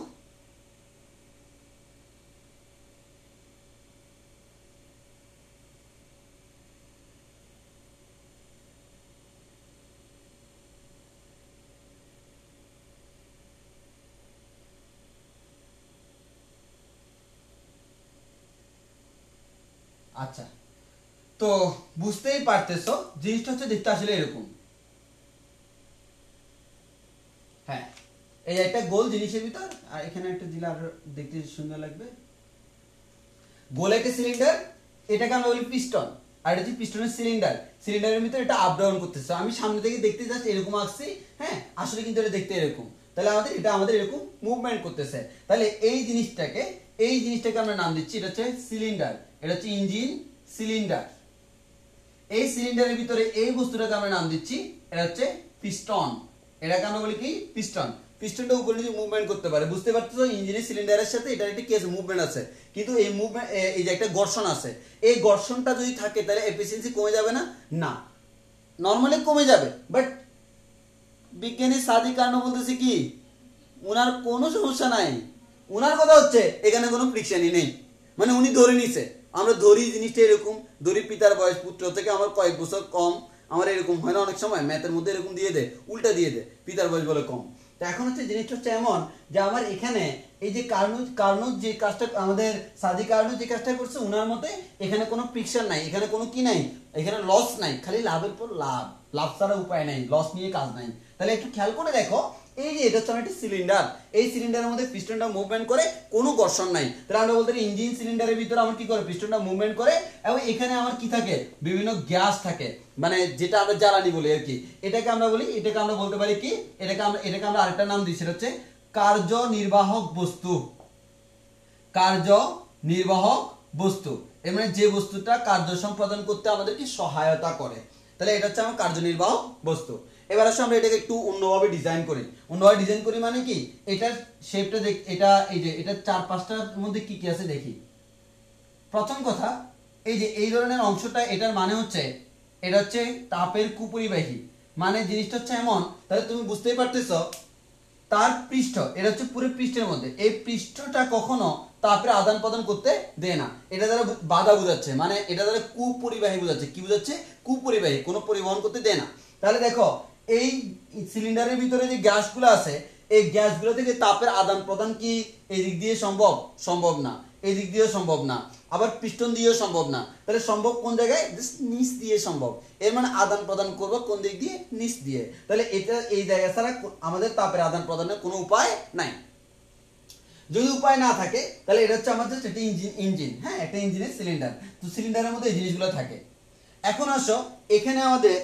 আচ্ছা, তো বুঝতেই পারতেছো জিনিসটা হচ্ছে দেখতে আসলে এরকম। হ্যাঁ, এই একটা গোল জিনিসের ভিতর, আর এখানে একটা দিলে আরো দেখতে সুন্দর লাগবে। গোল একটা সিলিন্ডার, এটাকে আমরা বলি পিস্টন, আর এটা হচ্ছে পিস্টনের সিলিন্ডার। সিলিন্ডারের ভিতরে এটা আপ ডাউন করতেছে। আমি সামনে থেকে দেখতে যাচ্ছি এরকম আসছি, হ্যাঁ, আসলে কিন্তু এটা দেখতে এরকম। তাহলে আমাদের এরকম মুভমেন্ট করতেছে। তাহলে এই জিনিসটাকে আমরা নাম দিচ্ছি, এটা হচ্ছে সিলিন্ডার, এটা হচ্ছে ইঞ্জিন সিলিন্ডার। এই সিলিন্ডারের ভিতরে এই বস্তুটাকে আমরা নাম দিচ্ছি, এটা হচ্ছে পিস্টন। এটাকে আমরা বলি কি পিস্টন। পিস্টনটা উপরে নিচে মুভমেন্ট করতে পারে। বুঝতে পারছো ইঞ্জিনের সিলিন্ডারের সাথে এটার একটা কি আছে, মুভমেন্ট আছে। কিন্তু এই মুভমেন্ট, এই যে একটা ঘর্ষণ আছে, এই ঘর্ষণটা যদি থাকে তাহলে এফিসিয়েন্সি কমে যাবে না? না, নরমালি কমে যাবে, বাট বিজ্ঞানী সাদিক কানু বলতেছে কি উনার কোনো সমস্যা নাই। উনার কথা হচ্ছে এখানে কোনো ফ্রিকশনই নেই, মানে উনি ধরে নিছে। আমরা ধরি জিনিসটা এরকম, ধরি পিতার বয়স পুত্র থেকে আমার কয়েক বছর কম, আমার এরকম হয় না অনেক সময় ম্যাথের মধ্যে এরকম দিয়ে দেয়, উল্টা দিয়ে দেয় পিতার বয়স বলে কম। তো এখন হচ্ছে জিনিসটা হচ্ছে এমন যে আমার এখানে এই যে কার্নুজ যে কাজটা আমাদের সাদি কার্নুজ যে কাজটা করছে উনার মতে এখানে কোনো ফ্রিকশন নাই, এখানে কোনো কি নাই, এখানে লস নাই, খালি লাভের পর লাভ ছাড়া উপায় নাই, লস নিয়ে কাজ নাই। তাহলে একটু খেয়াল করে দেখো, এই যে এটা হচ্ছে একটা সিলিন্ডার, এই সিলিন্ডারের মধ্যে পিস্টনটা মুভমেন্ট করে, কোনো ঘর্ষণ নাই। তাহলে আমরা বলতে পারি ইঞ্জিন সিলিন্ডারের ভিতরে আমার কি করে পিস্টনটা মুভমেন্ট করে, এবং এখানে আমার কি থাকে বিভিন্ন গ্যাস থাকে, মানে যেটা আমরা জ্বালানি বলি আর কি। এটাকে আমরা বলতে পারি কি, এটাকে আমরা আরেকটা নাম দিই, সেটা হচ্ছে কার্যনির্বাহক বস্তু। কার্যনির্বাহক বস্তু এর মানে যে বস্তুটা কার্য সম্পাদন করতে আমাদেরকে সহায়তা করে। তাহলে এটা হচ্ছে আমার কার্যনির্বাহক বস্তু। এবার আসলে আমরা এটাকে একটু অন্যভাবে ডিজাইন করি। মানে কি, এটার শেপটা এটা এই যে এটা 4-5টার মধ্যে কি কি আছে দেখি। প্রথম কথা, এই যে এই ধরনের অংশটা, এটার মানে হচ্ছে এটা হচ্ছে তাপের কুপরিবাহী। মানে জিনিসটা হচ্ছে এমন, তাহলে তুমি বুঝতেই পারতেছ তার পৃষ্ঠ, এটা হচ্ছে পুরো পৃষ্ঠের মধ্যে, এই পৃষ্ঠটা কখনো তাপের আদান প্রদান করতে দেয় না। এটা দ্বারা বাধা বুঝাচ্ছে, মানে এটা দ্বারা কুপরিবাহী বুঝাচ্ছে। কি বুঝাচ্ছে? কুপরিবাহী, কোনো পরিবহন করতে দেয় না। তাহলে দেখো এই সিলিন্ডারের ভিতরে যে গ্যাসগুলো আছে, এই গ্যাসগুলো থেকে তাপের আদান প্রদান কি এই দিক দিয়ে সম্ভব না, এই দিক দিয়েও সম্ভব না, আবার পিস্টন দিয়েও সম্ভব না। তাহলে সম্ভব কোন জায়গায়? জাস্ট নিচ দিয়ে সম্ভব। এর মানে আদান প্রদান করবো কোন দিক দিয়ে? নিচ দিয়ে। তাহলে এটা এই জায়গা ছাড়া আমাদের তাপের আদান প্রদানের কোনো উপায় নাই। যদি উপায় না থাকে তাহলে এটা হচ্ছে আমাদের একটা ইঞ্জিন, হ্যাঁ, একটা ইঞ্জিনের সিলিন্ডার। তো সিলিন্ডারের মধ্যে এই জিনিসগুলো থাকে। এখন আসো, এখানে আমাদের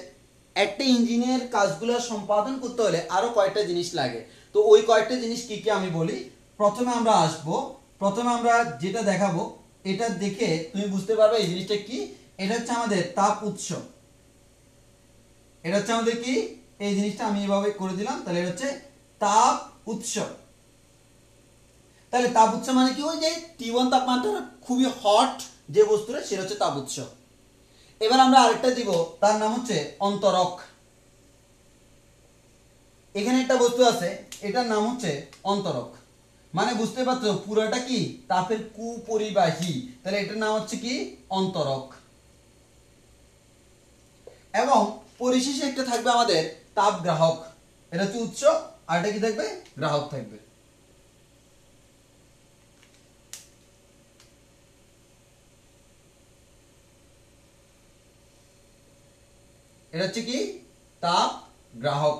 একটা ইঞ্জিনের কাজগুলো সম্পাদন করতে হলে আরো কয়েকটা জিনিস লাগে। তো ওই কয়েকটা জিনিস কি কি আমি বলি। প্রথমে আমরা যেটা দেখাবো, এটা দেখে তুমি বুঝতে পারবে এই জিনিসটা কি। এটা হচ্ছে আমাদের তাপ উৎস। এটা হচ্ছে আমাদের কি, এই জিনিসটা আমি এভাবে করে দিলাম, তাহলে এটা হচ্ছে তাপ উৎস। তাহলে তাপ উৎস মানে কি, ওই যে T1 তাপমাত্রা খুবই হট যে বস্তুটা সেটা হচ্ছে তাপ উৎস। এবার আমরা আরেকটা দিব, তার নাম হচ্ছে অন্তরক। এখানে একটা বস্তু আছে, এটার নাম হচ্ছে অন্তরক। মানে বুঝতে পারছো পুরোটা কি তাপের কুপরিবাহী, তাহলে এটার নাম হচ্ছে কি অন্তরক। এবং পরিশেষে একটা থাকবে আমাদের তাপ গ্রাহক। এটা হচ্ছে উৎস, আর এটা কি থাকবে, গ্রাহক থাকবে। এটা হচ্ছে কি তাপ গ্রাহক।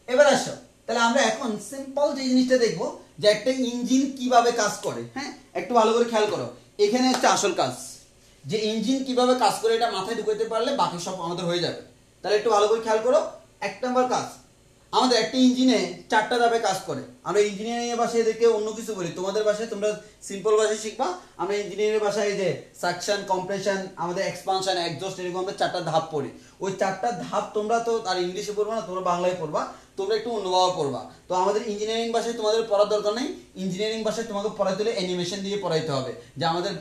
এবার আসো, তাহলে আমরা এখন সিম্পল যে জিনিসটা দেখবো যে একটা ইঞ্জিন কিভাবে কাজ করে। হ্যাঁ, একটু ভালো করে খেয়াল করো, এখানে হচ্ছে আসল কাজ, যে ইঞ্জিন কিভাবে কাজ করে এটা মাথায় ঢুকাতে পারলে বাকি সব আমাদের হয়ে যাবে। তাহলে একটু ভালো করে খেয়াল করো, এক নাম্বার কাজ, আমাদের একটা ইঞ্জিনে 4টা ধাপে কাজ করে। আমরা ইঞ্জিনিয়ারিং এর ভাষায় এদেরকে অন্য কিছু বলি, তোমাদের ভাষায় তোমরা সিম্পল ভাষায় শিখবা। আমরা ইঞ্জিনিয়ারিং এর ভাষায় যে সাকশন, কম্প্রেশন, আমাদের এক্সপানশন, এক্সজস্ট, এরকম আমরা 4টা ধাপ পড়ি। ওই 4টা ধাপ তোমরা তো আর ইংলিশে পড়বা না, তোমরা বাংলায় পড়বা, তোমরা একটু অন্যভাবে পড়বা। তো আমাদের ইঞ্জিনিয়ারিং ভাষায় তোমাদের পড়ার দরকার নেই, ইঞ্জিনিয়ারিং ভাষায় তোমাকে পড়াইতে হলে অ্যানিমেশন দিয়ে পড়াইতে হবে, যে আমাদের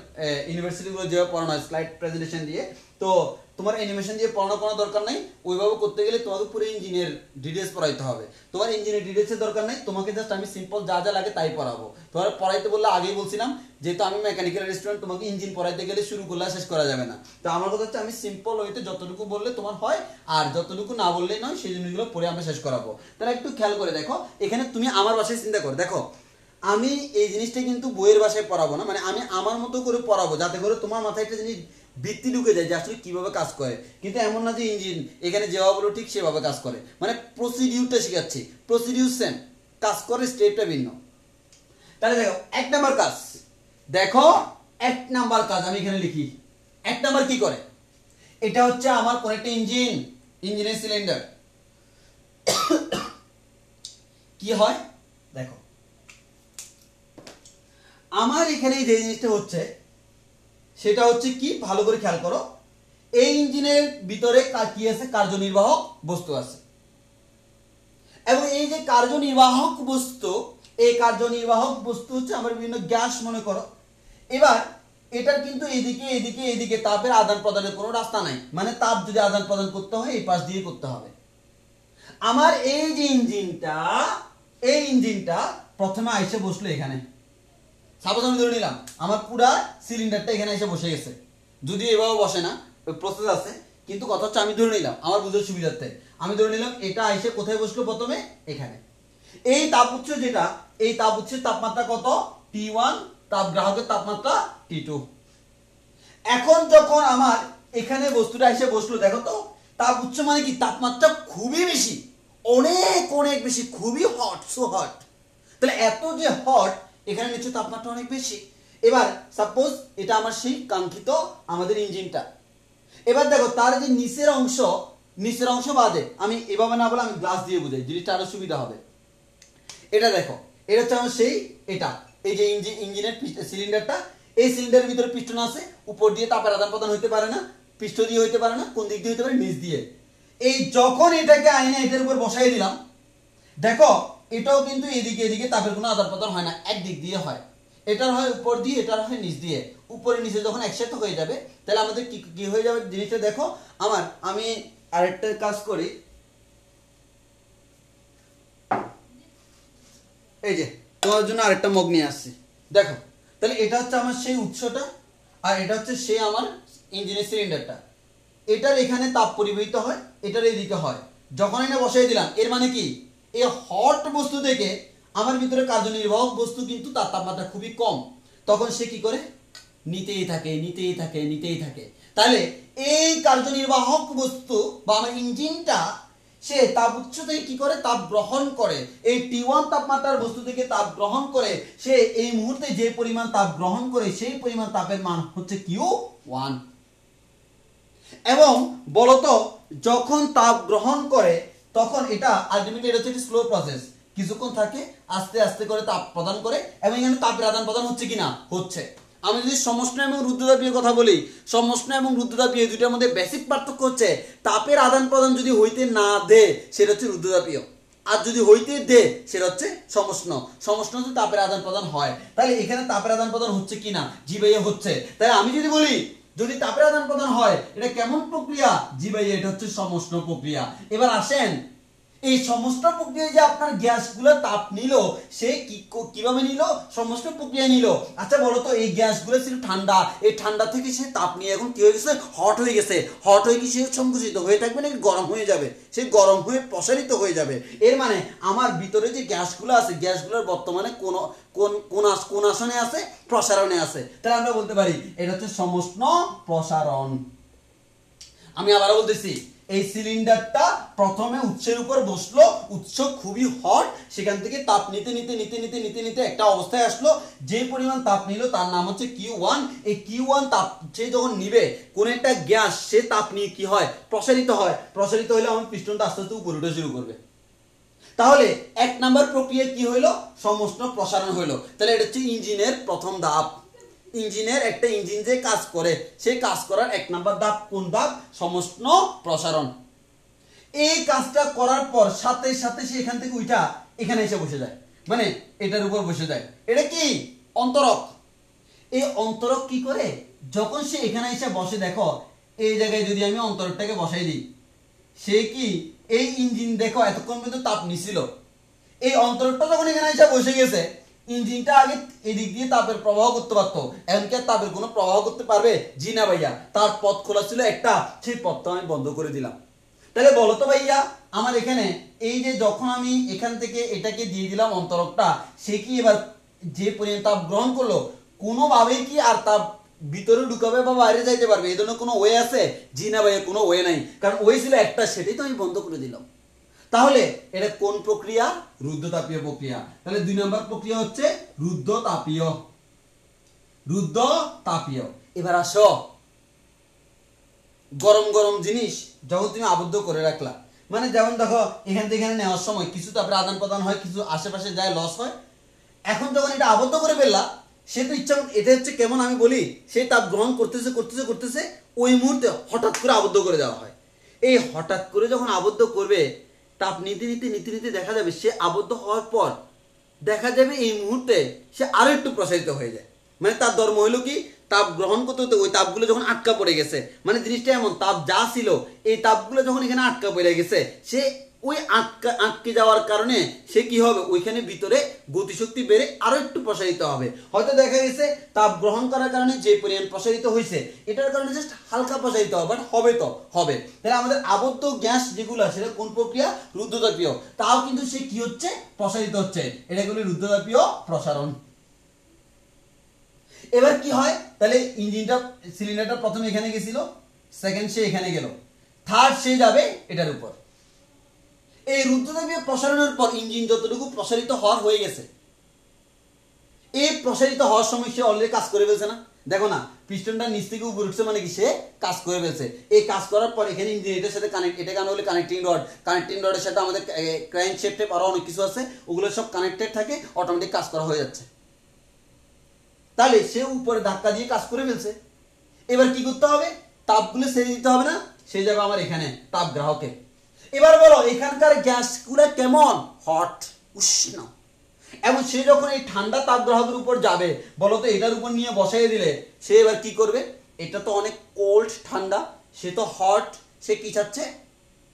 ইউনিভার্সিটিগুলো যেভাবে পড়ানো হয় স্লাইড প্রেজেন্টেশন দিয়ে। তো তোমার অ্যানিমেশন দিয়ে পড়ানো কোনো দরকার নেই, ওইভাবে করতে গেলে তোমাকে পুরো ইঞ্জিনিয়ার ডিটেলস পড়াইতে হবে। তোমার ইঞ্জিনিয়ার ডিটেলসের দরকার নেই, তোমাকে জাস্ট আমি সিম্পল যা যা লাগে তাই পড়াবো। তোমার পড়াইতে বললে আগেই বলছিলাম, যেহেতু আমি মেকানিক্যাল স্টুডেন্ট, তোমাকে ইঞ্জিন পড়াইতে গেলে শুরু করলে শেষ করা যাবে না। তো আমার কথা হচ্ছে আমি সিম্পল ওইতে যতটুকু বললে তোমার হয়, আর যতটুকু না বললেই নয়, সেই জিনিসগুলো পড়ে আমরা শেষ করাবো। তাহলে একটু খেয়াল করে দেখো, এখানে তুমি আমার ভাষায় চিন্তা করো, দেখো আমি এই জিনিসটা কিন্তু বইয়ের ভাষায় পড়াবো না, মানে আমি আমার মতো করে পড়াবো, যাতে করে তোমার মাথায় একটা জিনিস ভিত্তি ঢুকে যায় যে আসলে কিভাবে কাজ করে। কিন্তু এমন না যে ইঞ্জিন এখানে যেভাবে বলো ঠিক সেভাবে কাজ করে, মানে প্রসিডিউরটা শেখাচ্ছি, প্রসিডিউর সেম, কাজ করে স্টেপটা ভিন্ন। তাহলে দেখো এক নাম্বার কাজ, দেখো এক নাম্বার কাজ আমি এখানে লিখি। এক নাম্বার কি করে, এটা হচ্ছে আমার কোন একটা ইঞ্জিন, ইঞ্জিনের সিলিন্ডার। কি হয় দেখো, আমার এখানে যে জিনিসটা হচ্ছে সেটা হচ্ছে কি, ভালো করে খেয়াল করো, এই ইঞ্জিনের ভিতরে কি আছে, কার্যনির্বাহক বস্তু আছে। এবং এই যে কার্যনির্বাহক বস্তু, এই কার্যনির্বাহক বস্তু হচ্ছে আমার বিভিন্ন গ্যাস মনে করো। এবার এটার কিন্তু এদিকে এদিকে এদিকে তাপের আদান প্রদানের কোনো রাস্তা নাই, মানে তাপ যদি আদান প্রদান করতে হয় এই পাশ দিয়ে করতে হবে। আমার এই যে ইঞ্জিনটা, এই ইঞ্জিনটা প্রথমে আইসে বসলো এখানে। সাপোজ আমি ধরে নিলাম আমার পুরা সিলিন্ডারটা এখানে এসে বসে গেছে, যদি এভাবে বসে না, প্রসেস আছে, কিন্তু কথা হচ্ছে আমি ধরে নিলাম আমার বুঝার সুবিধার্থে, আমি ধরে নিলাম এটা এসে কোথায় বসলো, প্রথমে এখানে। এই তাপ উৎস যেটা, এই তাপ উৎসের তাপমাত্রা কত, T1, তাপ গ্রাহকের তাপমাত্রা T2। এখন যখন আমার এখানে বস্তুটা এসে বসলো, দেখো তো তাপ উৎস মানে কি, তাপমাত্রা খুবই বেশি, অনেক অনেক বেশি, খুবই হট, সো হট। তাহলে এত যে হট, এখানে নিচে তাপমাত্রা অনেক বেশি। এবার সাপোজ এটা আমার সেই কাঙ্ক্ষিত আমাদের ইঞ্জিনটা। এবার দেখো তার যে নিচের অংশ বাদে, আমি এভাবে না বলে আমি গ্লাস দিয়ে বুঝাই, জিনিসটা আরো সুবিধা হবে। এটা দেখো, এটা হচ্ছে আমার সেই, এটা এই যে ইঞ্জিনের সিলিন্ডারটা, এই সিলিন্ডারের ভিতরে পিস্টন আছে, উপর দিয়ে তাপের আদান প্রদান হইতে পারে না, পৃষ্ঠ দিয়ে হইতে পারে না, কোন দিক দিয়ে হইতে পারে, নিচ দিয়ে। এই যখন এটাকে আইনে এটার উপর বসাই দিলাম, দেখো এটাও কিন্তু এদিকে এদিকে তাপের কোনো আদান প্রদান হয় না, একদিক দিয়ে হয়। এটার হয় উপর দিয়ে, এটার হয় নিচ দিয়ে। উপরে নিচে যখন একসাথে হয়ে যাবে, তাহলে আমাদের কি হয়ে যাবে জিনিসটা দেখো। আমি আরেকটা কাজ করি, এই যে তোমার জন্য আরেকটা মগ নিয়ে আসছি, দেখো। তাহলে এটা হচ্ছে আমার সেই উৎসটা, আর এটা হচ্ছে সেই আমার ইঞ্জিনের সিলিন্ডারটা। এটার এখানে তাপ পরিবাহিত হয়, এটার এদিকে হয়। যখন এটা বসাই দিলাম, এর মানে কি, এই হট বস্তু থেকে আমার ভিতরে কার্যনির্বাহক বস্তু কিন্তু তার তাপমাত্রা খুবই কম, তখন সে কি করে, নিতেই থাকে নিতেই থাকে নিতেই থাকে। তাহলে এই কার্যনির্বাহক বস্তু বা আমার ইঞ্জিনটা, সে তাপ উৎস থেকে কি করে, তাপ গ্রহণ করে। এই T1 তাপমাত্রার বস্তু থেকে তাপ গ্রহণ করে, সে এই মুহূর্তে যে পরিমাণ তাপ গ্রহণ করে সেই পরিমাণ তাপের মান হচ্ছে Q1। এবং বলতো যখন তাপ গ্রহণ করে তখন এটা আলটিমেটলি এটা হচ্ছে স্লো প্রসেস, কিছুক্ষণ থাকে, আস্তে আস্তে করে তাপ প্রদান করে, এবং এখানে তাপের আদান প্রদান হচ্ছে কিনা, হচ্ছে। আমি যদি সমষ্ণ এবং রুদ্ধতাপীয় কথা বলি, সমষ্ণ এবং রুদ্ধতাপীয় দুইটার মধ্যে বেসিক পার্থক্য হচ্ছে তাপের আদান প্রদান যদি হইতে না দে সেটা হচ্ছে রুদ্ধতাপীয়, আর যদি হইতে দে সেটা হচ্ছে সমষ্ণ। সমষ্ণ যদি তাপের আদান প্রদান হয়, তাহলে এখানে তাপের আদান প্রদান হচ্ছে কিনা, জি ভাইয়া হচ্ছে। তাই আমি যদি বলি যদি তাপের আদান প্রদান হয় এটা কেমন প্রক্রিয়া, জি ভাইয়া এটা হচ্ছে সমষ্ণ প্রক্রিয়া। এবার আসেন এই সমষ্ণ প্রক্রিয়ায় যে আপনার গ্যাসগুলো তাপ নিল সে কিভাবে নিল, সমষ্ণ প্রক্রিয়া নিল। আচ্ছা বলো তো এই গ্যাসগুলো ছিল ঠান্ডা, এই ঠান্ডা থেকে সে তাপ নিয়ে এখন কি হয়ে গেছে, হট হয়ে গেছে। হট হয়ে কি সে সংকুচিত হয়ে থাকবে নাকি গরম হয়ে যাবে, সে গরম হয়ে প্রসারিত হয়ে যাবে। এর মানে আমার ভিতরে যে গ্যাসগুলো আছে গ্যাসগুলোর বর্তমানে কোন আসনে আছে, প্রসারণে আছে। তাহলে আমরা বলতে পারি এটা হচ্ছে সমষ্ণ প্রসারণ। আমি আবারও বলতেছি এই সিলিন্ডারটা প্রথমে উৎসের উপর বসলো, উৎস খুবই হট, সেখান থেকে তাপ নিতে নিতে নিতে নিতে নিতে নিতে একটা অবস্থায় আসলো, যে পরিমাণ তাপ নিল তার নাম হচ্ছে Q1। এই Q1 তাপ সে যখন নিবে কোন একটা গ্যাস, সে তাপ নিয়ে কি হয়, প্রসারিত হয়। প্রসারিত হলে আমার পিস্টনটা আস্তে আস্তে উপরে উঠে শুরু করবে। তাহলে এক নাম্বার প্রক্রিয়া কি হইলো, সমষ্ণ প্রসারণ হইলো। তাহলে এটা হচ্ছে ইঞ্জিনের প্রথম ধাপ। ইঞ্জিনের একটা ইঞ্জিন যে কাজ করে সেই কাজ করার এক নাম্বার ধাপ কোন ধাপ, সমষ্ণ প্রসারণ। এই কাজটা করার পর সাথে সাথে সে এখান থেকে উঠা এখানে এসে বসে যায়, মানে এটার উপর বসে যায়। এটা কি অন্তরক। এই অন্তরক কি করে, যখন সে এখানে এসে বসে, দেখো এই জায়গায় যদি আমি অন্তরকটাকে বসাই দিই, সে কি এই ইঞ্জিন দেখো এতক্ষণ পর্যন্ত তাপ নিছিল, এই অন্তরকটা যখন এখানে এসে বসে গেছে, ইঞ্জিনটা আগে এদিক দিয়ে তাপের প্রবাহ করতে পারতো, এমনকি তাপের কোনো প্রবাহ করতে পারবে, জি না ভাইয়া। তার পথ খোলা ছিল একটা, সেই পথটা আমি বন্ধ করে দিলাম। তাহলে বলো তো ভাইয়া আমার এখানে এই যে যখন আমি এখান থেকে এটাকে দিয়ে দিলাম অন্তরকটা, সে কি এবার যে পরিমাণ তাপ গ্রহণ করলো কোনোভাবেই কি আর তাপ ভিতরে ঢুকাবে বা বাইরে যাইতে পারবে, এই ধরনের কোনো ওয়ে আছে, জি না ভাইয়া কোনো ওয়ে নাই, কারণ ওয়ে ছিল একটা, সেটাই তো আমি বন্ধ করে দিলাম। তাহলে এটা কোন প্রক্রিয়া, রুদ্ধতাপীয় প্রক্রিয়া। তাহলে 2 নম্বর প্রক্রিয়া হচ্ছে রুদ্ধতাপীয়। রুদ্ধতাপীয়। এবার আসো গরম গরম জিনিস যখন তুমি আবদ্ধ করে রাখলা, মানে যেমন দেখো এখান থেকে এখানে নেওয়ার সময় কিছু তাপের আদান প্রদান হয়, কিছু আশেপাশে যায় লস হয়। এখন যখন এটা আবদ্ধ করে ফেললা, সে তো ইচ্ছা, এটা হচ্ছে কেমন আমি বলি, সে তাপ গ্রহণ করতেছে করতেছে করতেছে, ওই মুহূর্তে হঠাৎ করে আবদ্ধ করে দেওয়া হয়। এই হঠাৎ করে যখন আবদ্ধ করবে, তাপ নিতে নিতে নিতে নিতে দেখা যাবে সে আবদ্ধ হওয়ার পর দেখা যাবে এই মুহূর্তে সে আরো একটু প্রসারিত হয়ে যায়। মানে তার ধর্ম হইলো কি, তাপ গ্রহণ করতে হতে ওই তাপগুলো যখন আটকা পড়ে গেছে, মানে জিনিসটা এমন তাপ যা ছিল এই তাপগুলো যখন এখানে আটকা পড়ে গেছে, সে ওই আটকে যাওয়ার কারণে সে কি হবে, ওইখানে ভিতরে গতিশক্তি বেড়ে আরো একটু প্রসারিত হবে। হয়তো দেখা গেছে তাপ গ্রহণ করার কারণে যে পরিমাণ প্রসারিত হয়েছে এটার কারণে জাস্ট হালকা প্রসারিত হবে, বাট হবে তো হবে। তাহলে আমাদের আবদ্ধ গ্যাস যেগুলো সেটা কোন প্রক্রিয়া, রুদ্ধতাপীয়। তাও কিন্তু সে কি হচ্ছে, প্রসারিত হচ্ছে, এটাগুলি রুদ্ধতাপীয় প্রসারণ। এবার কি হয়, তাহলে ইঞ্জিনটা সিলিন্ডারটা প্রথমে এখানে গেছিল, সেকেন্ড সে এখানে গেল, থার্ড সে যাবে এটার উপর। এই রুদ্ধতাপীয় প্রসারণের পর ইঞ্জিন যতটুকু প্রসারিত হওয়ার হয়ে গেছে, এই প্রসারিত হওয়ার সময় সে অলরেডি কাজ করে ফেলছে না। দেখো না পিস্টনটা নিচ থেকে উপরে উঠছে, মানে কি সে কাজ করে ফেলছে। এই কাজ করার পর এখানে ইঞ্জিন এটার সাথে কানেক্ট, এটা কেন হলে কানেক্টিং রড, কানেক্টিং রডের সাথে আমাদের ক্র্যাঙ্ক শেফটে আরো অনেক কিছু আছে, ওগুলো সব কানেক্টেড থাকে, অটোমেটিক কাজ করা হয়ে যাচ্ছে। তাহলে সে উপরে ধাক্কা দিয়ে কাজ করে ফেলছে। এবার কি করতে হবে, তাপগুলো ছেড়ে দিতে হবে না, সেই যাবে আমার এখানে তাপ গ্রাহকে। এবার বলো এখানকার গ্যাসগুলো কেমন, হট, উষ্ণ। এবং সে যখন এই ঠান্ডা তাপ গ্রাহকের উপর যাবে, বলো তো এটার উপর নিয়ে বসাই দিলে সে এবার কি করবে, এটা তো অনেক কোল্ড ঠান্ডা, সে তো হট, সে কি চাচ্ছে,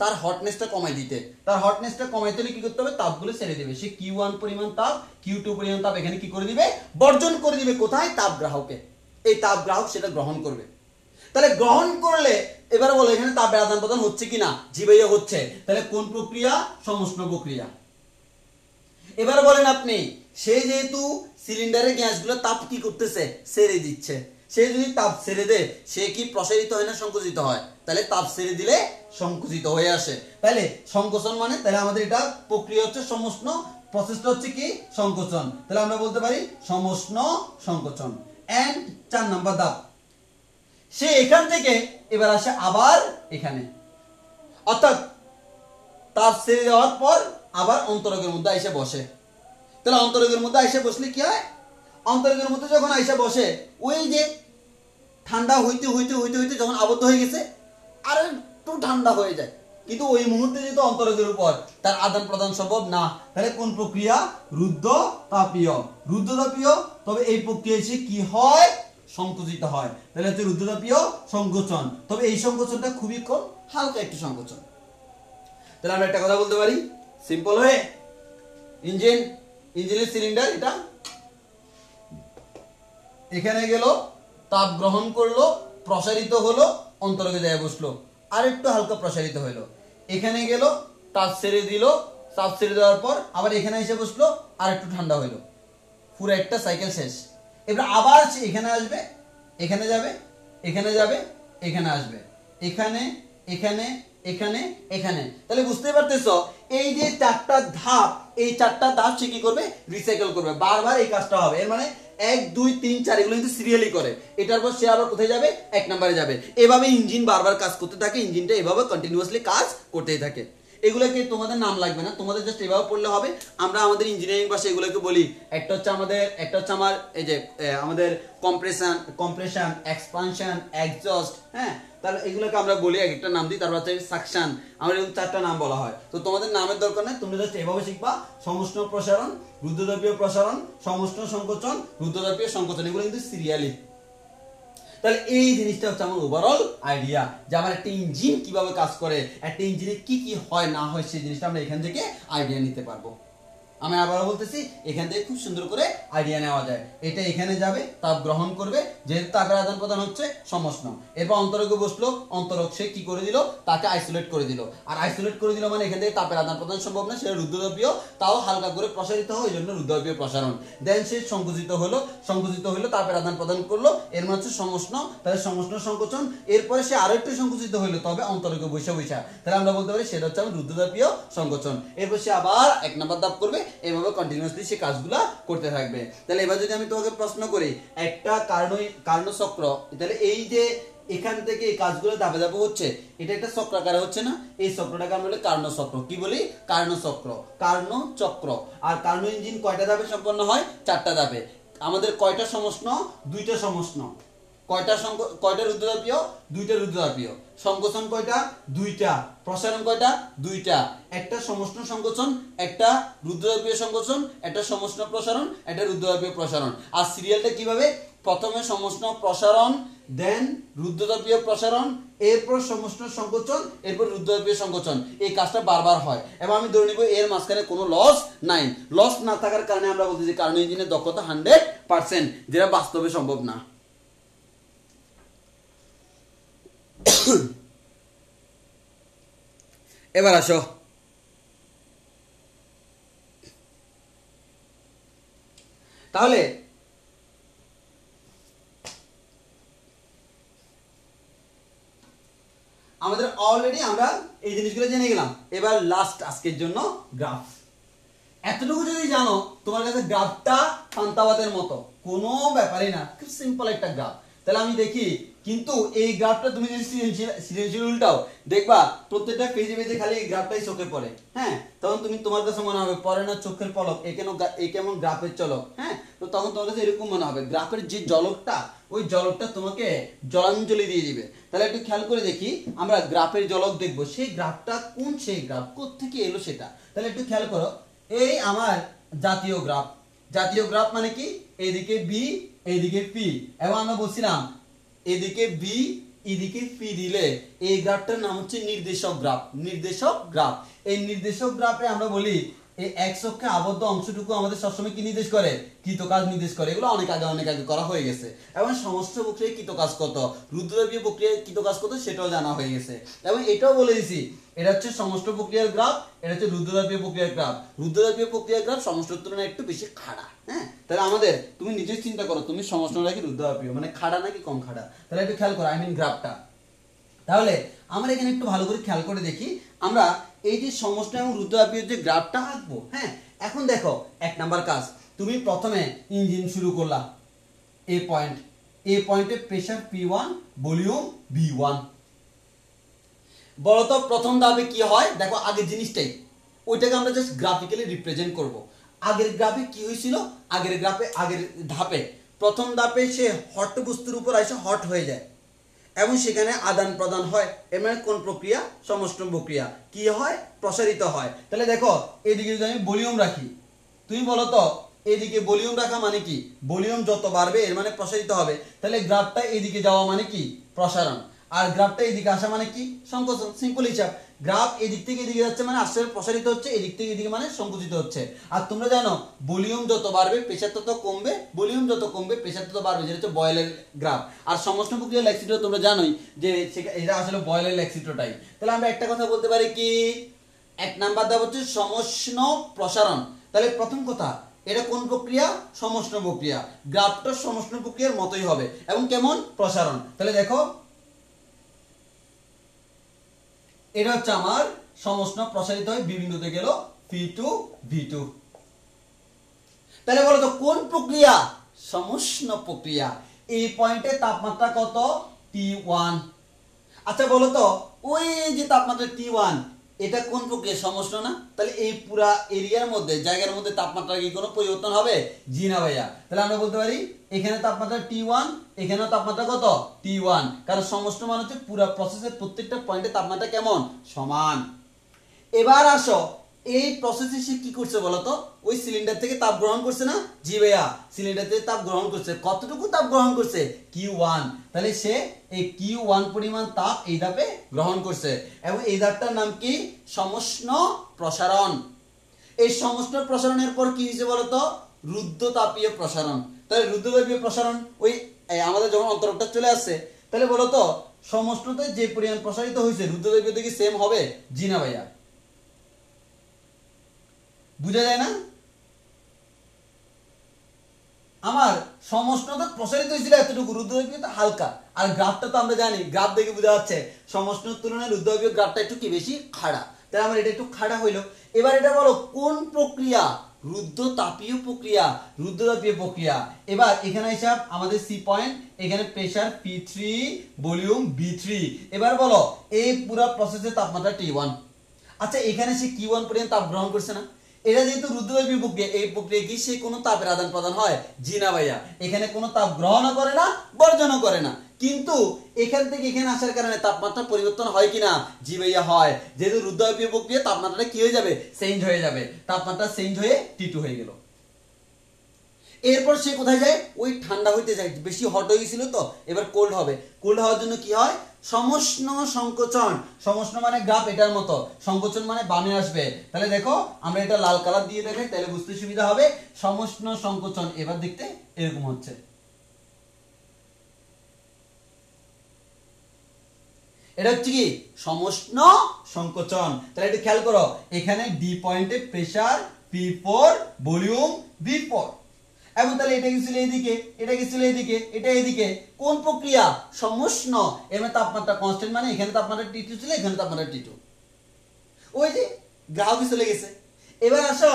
তার হটনেসটা কমাই দিতে। তার হটনেসটা কমাইতে হলে কি করতে হবে, তাপগুলো ছেড়ে দেবে। সে Q1 পরিমাণ তাপ, Q2 পরিমাণ তাপ এখানে কি করে দিবে, বর্জন করে দিবে। কোথায়, তাপ গ্রাহকে। এই তাপ গ্রাহক সেটা গ্রহণ করবে। তাহলে গ্রহণ করলে এবার বলো এখানে তাপের আদান প্রদান হচ্ছে কিনা, জি ভাইয়া হচ্ছে। তাহলে কোন প্রক্রিয়া, সমষ্ণ প্রক্রিয়া। এবার বলেন আপনি, সে যেহেতু সিলিন্ডারের গ্যাসগুলো তাপ কি করতেছে, ছেড়ে দিচ্ছে, সে যদি তাপ ছেড়ে দেয় সে কি প্রসারিত হয় না সংকুচিত হয়, তাহলে তাপ ছেড়ে দিলে সংকুচিত হয়ে আসে। তাহলে সংকোচন মানে, তাহলে আমাদের এটা প্রক্রিয়া হচ্ছে সমষ্ণ, প্রসেসটা হচ্ছে কি, সংকোচন। তাহলে আমরা বলতে পারি সমষ্ণ সংকোচন। এন্ড 4 নাম্বার ধাপ, সে এখান থেকে এবার আসে আবার এখানে, অর্থাৎ তাপ ছেড়ে দেওয়ার পর আবার অন্তরকের মধ্যে এসে বসে। তাহলে অন্তরকের মধ্যে এসে বসলে কি হয়, অন্তরকের মধ্যে যখন আইসা বসে ওই যে ঠান্ডা হইতে হইতে হইতে হইতে যখন আবদ্ধ হয়ে গেছে আর একটু ঠান্ডা হয়ে যায়, কিন্তু ওই মুহূর্তে যেহেতু অন্তরকের উপর তার আদান প্রদান সম্ভব না, তাহলে কোন প্রক্রিয়া? রুদ্ধ তাপীয়। রুদ্ধ তাপীয়, তবে এই প্রক্রিয়া এসে কি হয়? সংকুচিত হয়। তাহলে হচ্ছে রুদ্ধ তাপীয় সংকোচন। তবে এই সংকোচনটা খুবই কম, হালকা একটু সংকোচন। তাহলে আমরা একটা কথা বলতে পারি সিম্পল হয়ে, ইঞ্জিনের সিলিন্ডার এটা এখানে গেল, তাপ গ্রহণ করলো, প্রসারিত হলো, অন্তরকে যায় বসলো, আর একটু হালকা প্রসারিত হলো, এখানে গেল, তাপ ছেড়ে দিল, তাপ ছেড়ে দেওয়ার পর আবার এখানে এসে বসলো, আর একটু ঠান্ডা হইলো, পুরো একটা সাইকেল শেষ। এবার আবার এখানে আসবে, এখানে যাবে, এখানে যাবে, এখানে আসবে, এখানে এখানে এখানে এখানে। তাহলে বুঝতে পারতেছো এই যে চারটা ধাপ, এই চারটা ধাপ সে কি করবে? রিসাইকেল করবে, বারবার এই কাজটা হবে। এর মানে 1 2 3 4 এগুলো কিন্তু সিরিয়ালি করে। এটার পর সে আবার কোথায় যাবে? 1 নম্বরে যাবে। এভাবে ইঞ্জিন বারবার কাজ করতে থাকে, ইঞ্জিনটা এভাবে কন্টিনিউয়াসলি কাজ করতেই থাকে। এগুলোকে তোমাদের নাম লাগবে না, তোমাদের জাস্ট এভাবে পড়লে হবে। আমরা আমাদের ইঞ্জিনিয়ারিং ভাষায় এগুলোকে বলি, একটা হচ্ছে আমার এই যে আমাদের কম্প্রেশন, এক্সপানশন, এক্সজস্ট, হ্যাঁ। তাহলে এগুলোকে আমরা বলি, এক একটা নাম দিই। তারপর হচ্ছে সাকশন, আমরা এরকম 4টা নাম বলা হয়। তো তোমাদের নামের দরকার নেই, তোমরা জাস্ট এভাবে শিখবা। সমষ্ণ প্রসারণ, রুদ্ধতাপীয় প্রসারণ, সমষ্ণ সংকোচন, রুদ্ধতাপীয় সংকোচন, এগুলো কিন্তু সিরিয়ালি। তাহলে এই জিনিসটা হচ্ছে আমার ওভারঅল আইডিয়া, যে আমার একটা ইঞ্জিন কিভাবে কাজ করে, একটা ইঞ্জিনে কি কি হয় না হয়, সেই জিনিসটা আমরা এখান থেকে আইডিয়া নিতে পারবো। আমি আবারও বলতেছি, এখান থেকে খুব সুন্দর করে আইডিয়া নেওয়া যায়। এটা এখানে যাবে, তাপ গ্রহণ করবে, যেহেতু তাপের আদান প্রদান হচ্ছে সমষ্ণ। এরপর অন্তরকে বসলো, অন্তরক সে কি করে দিল? তাকে আইসোলেট করে দিল। আর আইসোলেট করে দিল মানে এখান থেকে তাপের আদান প্রদান সম্ভব না, সেটা রুদ্ধতাপীয়, তাও হালকা করে প্রসারিত হয়, এই জন্য রুদ্ধতাপীয় প্রসারণ। দেন সে সংকুচিত হলো, তাপের আদান প্রদান করলো, এর মানে হচ্ছে সমষ্ণ, তাহলে সমষ্ণ সংকোচন। এরপরে সে আরো একটু সংকুচিত হইলো, তবে অন্তরকে বৈশা, তাহলে আমরা বলতে পারি সেটা হচ্ছে রুদ্ধতাপীয় সংকোচন। এরপর সে আবার 1 নম্বর ধাপ করবে, এভাবে কন্টিনিউয়াসলি সে কাজগুলা করতে থাকবে। তাহলে এবার যদি আমি তোমাকে প্রশ্ন করি, একটা কার্ণচক্র, তাহলে এই যে এখান থেকে এই কাজগুলো ধাপে ধাপে হচ্ছে, এটা একটা চক্রাকারে হচ্ছে না? এই চক্রটাকে আমরা বলি কার্ণচক্র। কি বলি? কার্ণচক্র, কার্ণচক্র। আর কার্ণ ইঞ্জিন কয়টা ধাপে সম্পন্ন হয়? 4টা ধাপে। আমাদের কয়টা সমষ্ণ? 2টা সমষ্ণ। কয়টা রুদ্ধতাপীয়? 2টা রুদ্ধতাপীয়। সংকোচন কয়টা? 2টা। প্রসারণ কয়টা? 2টা। একটা সমষ্ণ সংকোচন, একটা রুদ্ধতাপীয় সংকোচন, একটা সমষ্ণ প্রসারণ, একটা রুদ্ধতাপীয় প্রসারণ। আর সিরিয়ালটা কিভাবে? প্রথমে সমষ্ণ প্রসারণ, দেন রুদ্ধতাপীয় প্রসারণ, এরপর সমষ্ণ সংকোচন, এরপর রুদ্ধতাপীয় সংকোচন। এই কাজটা বারবার হয়। এবং আমি ধরে নিব এর মাঝখানে কোনো লস নাই। লস না থাকার কারণে আমরা বলতেছি কারণ ইঞ্জিনের দক্ষতা 100%, যেটা বাস্তবে সম্ভব না। এবার আসো, তাহলে আমাদের অলরেডি আমরা এই জিনিসগুলো জেনে গেলাম। এবার লাস্ট আজকের জন্য গ্রাফ। এতটুকু যদি জানো, তোমার কাছে গ্রাফটা পান্তাভাতের মতো, কোনো ব্যাপারই না, খুব সিম্পল একটা গ্রাফ। তাহলে আমি দেখি, কিন্তু এই গ্রাফটা তুমি যদি সৃজনশীল উল্টাও, দেখবা প্রত্যেকটা পেজে পেজে খালি এই গ্রাফটাই চোখে পড়ে। হ্যাঁ, তখন তোমার কাছে মনে হবে পড়ে না চোখের পলক, এ কেমন গ্রাফের চলক। হ্যাঁ, তো তখন তোমার কাছে এরকম মনে হবে গ্রাফের যে জলকটা, ওই জলকটা তোমাকে জলাঞ্জলি দিয়ে দিবে। তাহলে একটু খেয়াল করে দেখি, আমরা গ্রাফের জলক দেখবো, সেই গ্রাফটা কোন, সেই গ্রাফ কোত্থেকে এলো সেটা। তাহলে একটু খেয়াল করো, এই আমার জাতীয় গ্রাফ। জাতীয় গ্রাফ মানে কি? এদিকে বি, এদিকে পি, এবং আমরা বলছিলাম এদিকে বি, এদিকে পি দিলে এই গ্রাফটার নাম হচ্ছে নির্দেশক গ্রাফ। নির্দেশক গ্রাফ, এই নির্দেশক গ্রাফে আমরা বলি এই এক্স অক্ষে আবদ্ধ অংশটুকু আমাদের সবসময় কি নির্দেশ করে? কৃতকাজ নির্দেশ করে। এগুলো অনেক আগে করা হয়ে গেছে। এবং সমস্ত প্রক্রিয়ায় কৃতকাজ কত, রুদ্ধতাপীয় প্রক্রিয়ায় কৃতকাজ কত, সেটাও জানা হয়ে গেছে। এবং এটাও বলে দিছি, এটা হচ্ছে সমস্ত প্রক্রিয়ার গ্রাফ, এটা হচ্ছে রুদ্ধতাপীয় প্রক্রিয়ার গ্রাফ। রুদ্ধতাপীয় প্রক্রিয়ার গ্রাফ সমষ্টের তুলনায় একটু বেশি খাড়া। হ্যাঁ, তাহলে আমাদের তুমি নিজে চিন্তা করো, তুমি সমষ্ট নাকি রুদ্ধতাপীয়, মানে খাড়া নাকি কম খাড়া। তাহলে একটু খেয়াল করো, গ্রাফটা। তাহলে আমরা এখানে একটু ভালো করে খেয়াল করে দেখি, আমরা এই যে সমষ্ট এবং রুদ্ধতাপীয় যে গ্রাফটা আঁকবো। হ্যাঁ, এখন দেখো 1 নাম্বার কাজ, তুমি প্রথমে ইঞ্জিন শুরু করলা, এই পয়েন্টে প্রেসার P1, ভলিউম V1। বলতো প্রথম ধাপে কি হয়? দেখো আগে জিনিসটাই, ওইটাকে আমরা জাস্ট গ্রাফিক্যালি রিপ্রেজেন্ট করব। আগের গ্রাফে কি হয়েছিল, আগের ধাপে প্রথম ধাপে সে হট বস্তুর উপর এসে হট হয়ে যায় এবং সেখানে আদান প্রদান হয়। এর মানে কোন প্রক্রিয়া? সমষ্ণ প্রক্রিয়া। কি হয়? প্রসারিত হয়। তাহলে দেখো এদিকে যদি আমি ভলিউম রাখি, তুমি বলো তো এদিকে ভলিউম রাখা মানে কি? ভলিউম যত বাড়বে এর মানে প্রসারিত হবে। তাহলে গ্রাফটা এদিকে যাওয়া মানে কি? প্রসারণ। আর গ্রাফটা এদিকে আসা মানে কি? সংকোচন। সিম্পল হিসাব। গ্রাফ এদিক থেকে এদিকে যাচ্ছে মানে আস্তে আস্তে প্রসারিত হচ্ছে, এদিক থেকে এদিকে মানে সংকুচিত হচ্ছে। আর তোমরা জানো ভলিউম যত বাড়বে প্রেসার তত কমবে, ভলিউম যত কমবে প্রেসার তত বাড়বে, যেটা হচ্ছে বয়েলের গ্রাফ। আর সমষ্ণ প্রক্রিয়ার লেক্সিটো তোমরা জানোই যে এটা আসলে বয়েলের লেক্সিটোটাই। তাহলে আমরা একটা কথা বলতে পারি কি, এক নাম্বার ধাপ হচ্ছে সমষ্ণ প্রসারণ। তাহলে প্রথম কথা, এটা কোন প্রক্রিয়া? সমষ্ণ প্রক্রিয়া। গ্রাফটা সমষ্ণ প্রক্রিয়ার মতোই হবে এবং কেমন? প্রসারণ। তাহলে দেখো এটা হচ্ছে আমার সমষ্ণ প্রসারিত হয় বি বিন্দুতে গেল P2 V2। তাহলে বলো তো কোন প্রক্রিয়া? সমষ্ণ প্রক্রিয়া। এই পয়েন্টে তাপমাত্রা কত? T1। আচ্ছা বলো তো ওই যে তাপমাত্রা T1 এটা কোন প্রক্রিয়া? সমষ্ণ না? তাহলে এই পুরা এরিয়ার মধ্যে জায়গার মধ্যে তাপমাত্রা কি কোনো পরিবর্তন হবে? জি না ভাইয়া। তাহলে আমরা বলতে পারি এখানে তাপমাত্রা T1, এখানেও তাপমাত্রা কত? T1। কারণ সমষ্ণ মানে হচ্ছে পুরা প্রসেসের প্রত্যেকটা পয়েন্টে তাপমাত্রা কেমন? সমান। এবার আসো এই প্রসেসে সে কি করছে বলতো? ওই সিলিন্ডার থেকে তাপ গ্রহণ করছে না? জি ভাইয়া, সিলিন্ডার থেকে তাপ গ্রহণ করছে। কতটুকু তাপ গ্রহণ করছে? Q1। তাহলে সে এই Q1 পরিমাণ তাপ এই ধাপে গ্রহণ করছে এবং এই ধাপটার নাম কি? সমষ্ণ প্রসারণ। এই সমষ্ণ প্রসারণের পর কি হয়েছে বলতো? রুদ্ধতাপীয় প্রসারণ। তাহলে রুদ্ধতাপীয় প্রসারণ ওই আমাদের যখন অন্তরকটা চলে আসছে, তাহলে বলতো সমষ্ণতে যে পরিমাণ প্রসারিত হয়েছে রুদ্ধতাপীয়তে কি সেম হবে? জি না ভাইয়া। বুঝা যায় না? আমার সমষ্ণতা প্রসারিত হয়েছিল এতটুকু, রুদ্ধতাপীয়তা হালকা। আর গ্রাফটা তো আমরা জানি, গ্রাফ দেখে বোঝা যাচ্ছে সমষ্ণের তুলনায় রুদ্ধতাপীয় গ্রাফটা একটু কি বেশি খাড়া। তাই আমার এটা একটু খাড়া হইলো। এবার এটা বলো কোন প্রক্রিয়া? রুদ্ধতাপীয় প্রক্রিয়া। রুদ্ধতাপীয় প্রক্রিয়া। এবার এখানে হিসাব আমাদের সি পয়েন্ট, এখানে প্রেসার P3, ভলিউম V3। এবার বলো এই পুরো প্রসেসের তাপমাত্রা T1। আচ্ছা এখানে সে Q1 পর্যন্ত তাপ গ্রহণ করছে না? এটা যেহেতু রুদ্ধতাপীয় প্রক্রিয়া, এই প্রক্রিয়া কি সে কোনো তাপের আদান প্রদান হয়? জি না ভাইয়া। এখানে কোনো তাপ গ্রহণও করে না, বর্জনও করে না। কিন্তু এখান থেকে এখানে আসার কারণে তাপমাত্রা পরিবর্তন হয় কিনা? জি ভাইয়া হয়। যেহেতু রুদ্ধতাপীয় প্রক্রিয়া তাপমাত্রাটা কি হয়ে যাবে? চেঞ্জ হয়ে যাবে। তাপমাত্রা চেঞ্জ হয়ে T2 হয়ে গেল। এরপর সে কোথায় যায়? ওই ঠান্ডা হইতে যায়, বেশি হট হয়ে গেছিল তো, এবার কোল্ড হবে। কোল্ড হওয়ার জন্য কি হয়? সমষ্ণ সংকোচন। সমষ্ণ মানে গ্রাফ এটার মতো, সংকোচন মানে বামে আসবে। তাহলে দেখো আমরা এটা লাল কালার দিয়ে দেখাই তাহলে বুঝতে সুবিধা হবে। সমষ্ণ সংকোচন এবার দেখতে এরকম হচ্ছে। এটা হচ্ছে কি? সমষ্ণ সংকোচন। তাহলে একটু খেয়াল করো, এখানে ডি পয়েন্টে প্রেসার P4, ভলিউম V4 এবং তাহলে এটা গেছিল এইদিকে, এটা গেছিল এইদিকে, এটা এইদিকে। কোন প্রক্রিয়া? সমষ্ণ। এর মানে তাপমাত্রা কনস্ট্যান্ট মানে এখানে তাপমাত্রা T2 ছিল, এখানে তাপমাত্রা T2। ওই যে গ্রাফে চলে গেছে। এবার আসো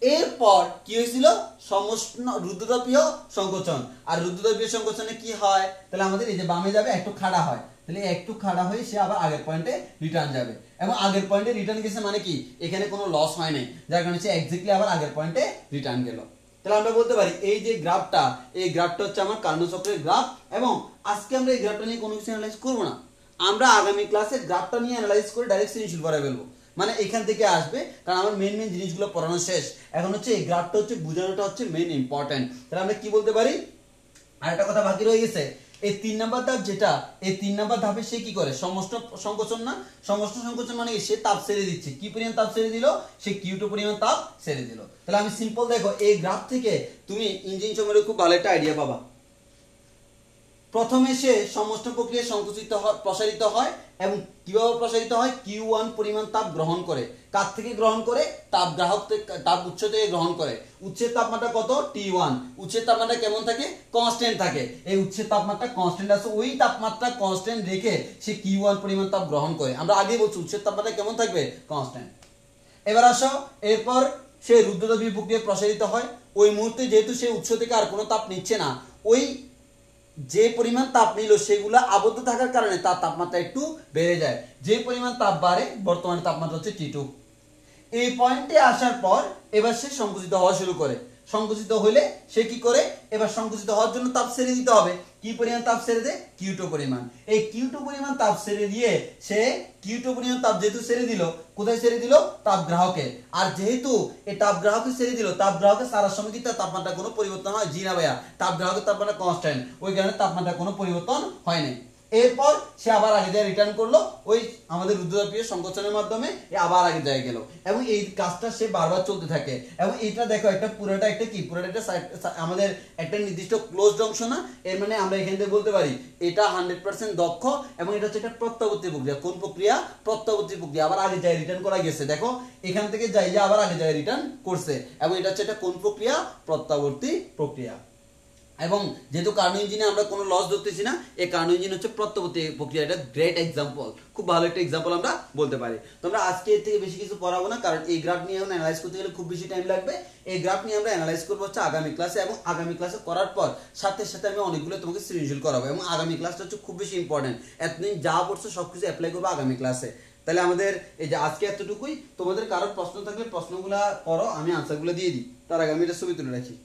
এরপর কি হয়েছিল? সমষ্ণ রুদ্ধতাপীয় সংকোচন। আর রুদ্ধতাপীয় সংকোচনে কি হয়? তাহলে আমাদের এই যে বামে যাবে একটু খাড়া হয়, তাহলে একটু খাড়া হয়ে সে আবার আগের পয়েন্টে রিটার্ন যাবে এবং আগের পয়েন্টে রিটার্ন গেছে মানে কি এখানে কোনো লস হয় নাই, যার কারণে সে এক্স্যাক্টলি আবার আগের পয়েন্টে রিটার্ন গেল। তাহলে আমরা বলতে পারি এই যে গ্রাফটা, এই গ্রাফটা হচ্ছে আমার কার্নো চক্রের গ্রাফ এবং আজকে আমরা এই গ্রাফটা নিয়ে কোনো কিছু অ্যানালাইজ করব না। আমরা আগামী ক্লাসে গ্রাফটা নিয়ে অ্যানালাইজ করে ডাইরেক্ট সৃজনশীল করে ফেলবো, মানে এখান থেকে আসবে, কারণ আমার মেন মেন জিনিসগুলো পড়ানো শেষ। এখন হচ্ছে এই গ্রাফটা হচ্ছে বোঝানোটা হচ্ছে মেন ইম্পর্টেন্ট। তাহলে আমরা কি বলতে পারি? আরেকটা কথা বাকি রয়ে গেছে, এই 3 নাম্বার ধাপ যেটা, এই 3 নাম্বার ধাপে সে কি করে? সমষ্ণ সংকোচন না? সমষ্ণ সংকোচন মানে সে তাপ ছেড়ে দিচ্ছে। কি পরিমাণ তাপ ছেড়ে দিল? সে Q2 পরিমাণ তাপ ছেড়ে দিল। তাহলে আমি সিম্পল দেখো এই গ্রাফ থেকে তুমি ইঞ্জিন সম্পর্কে খুব ভালো একটা আইডিয়া পাবা। প্রথমে সে সমষ্ণ প্রক্রিয়া সংকুচিত হয়, প্রসারিত হয় এবং কিভাবে প্রসারিত হয়? Q1 পরিমাণ তাপ গ্রহণ করে। কার থেকে গ্রহণ করে? তাপ গ্রাহক থেকে, তাপ উৎস থেকে গ্রহণ করে। উৎসের তাপমাত্রা কত? T1। উৎসের তাপমাত্রা কেমন থাকে? কনস্ট্যান্ট থাকে। এই উৎসের তাপমাত্রা কনস্ট্যান্ট আছে, ওই তাপমাত্রা কনস্ট্যান্ট রেখে সে Q1 পরিমাণ তাপ গ্রহণ করে। আমরা আগেই বলছি উৎসের তাপমাত্রা কেমন থাকবে? কনস্ট্যান্ট। এবার আসো এরপর সে রুদ্ধতাপীয় প্রক্রিয়া প্রসারিত হয়। ওই মুহূর্তে যেহেতু সে উৎস থেকে আর কোনো তাপ নিচ্ছে না, ওই যে পরিমাণ তাপ নিল সেগুলো আবদ্ধ থাকার কারণে তার তাপমাত্রা একটু বেড়ে যায়। যে পরিমাণ তাপ বাড়ে বর্তমানে তাপমাত্রা হচ্ছে T2। এই পয়েন্টে আসার পর এবার সে সংকুচিত হওয়া শুরু করে। সংকুচিত হলে সে কি করে, এবার সংকুচিত হওয়ার জন্য তাপ ছেড়ে দিতে হবে। কি পরিমাণ তাপ ছেড়ে দেয়? Q2 পরিমাণ। এই Q2 পরিমাণ তাপ ছেড়ে দিয়ে সে Q2 পরিমাণ তাপ যেহেতু ছেড়ে দিল, কোথায় ছেড়ে দিল? তাপ গ্রাহকে। আর যেহেতু এই তাপ গ্রাহকে ছেড়ে দিল, তাপ গ্রাহকে সারার সময় কি তার তাপমাত্রা কোনো পরিবর্তন হয়? জি না ভাইয়া, তাপ গ্রাহকের তাপমাত্রা কনস্ট্যান্ট, ওই কারণে তাপমাত্রা কোনো পরিবর্তন হয় না। এরপর সে আবার আগে যায় রিটার্ন করলো, ওই আমাদের রুদ্রতাপীয় সংকোচনের মাধ্যমে আবার আগে যায় গেল, এবং এই কাজটা সে বারবার চলতে থাকে। এবং এটা দেখো একটা পুরোটা একটা কি, পুরোটা একটা আমাদের একটা নির্দিষ্ট ক্লোজড অংশ না, এর মানে আমরা এখান থেকে বলতে পারি এটা 100% দক্ষ, এবং এটা হচ্ছে একটা প্রত্যাবর্তী প্রক্রিয়া। কোন প্রক্রিয়া? প্রত্যাবর্তী প্রক্রিয়া। আবার আগে যায় রিটার্ন করা গেছে, দেখো এখান থেকে যাই যে আবার আগে যায় রিটার্ন করছে, এবং এটা হচ্ছে একটা কোন প্রক্রিয়া? প্রত্যাবর্তী প্রক্রিয়া। এবং যেহেতু কার্নো ইঞ্জিনে আমরা কোনো লস ধরতেছি না, এই কার্নো ইঞ্জিন হচ্ছে প্রত্যাবর্তী প্রক্রিয়া। এটা গ্রেট এক্সাম্পল, খুব ভালো একটা এক্সাম্পল আমরা বলতে পারি। তোমরা আজকে এর থেকে বেশি কিছু পড়াবো না, কারণ এই গ্রাফ নিয়ে আমরা অ্যানালাইজ করতে গেলে খুব বেশি টাইম লাগবে। এই গ্রাফ নিয়ে আমরা অ্যানালাইজ করবো হচ্ছে আগামী ক্লাসে, এবং আগামী ক্লাসে করার পর সাথে সাথে আমি অনেকগুলো তোমাকে সৃজনশীল করাবো, এবং আগামী ক্লাসটা হচ্ছে খুব বেশি ইম্পর্টেন্ট। এতদিন যা পড়ছো সবকিছু অ্যাপ্লাই করবো আগামী ক্লাসে। তাহলে আমাদের এই যে আজকে এতটুকুই। তোমাদের কারোর প্রশ্ন থাকলে প্রশ্নগুলো করো, আমি আনসারগুলো দিয়ে দিই। তার আগে আমি এটা ছবি তুলে রাখি।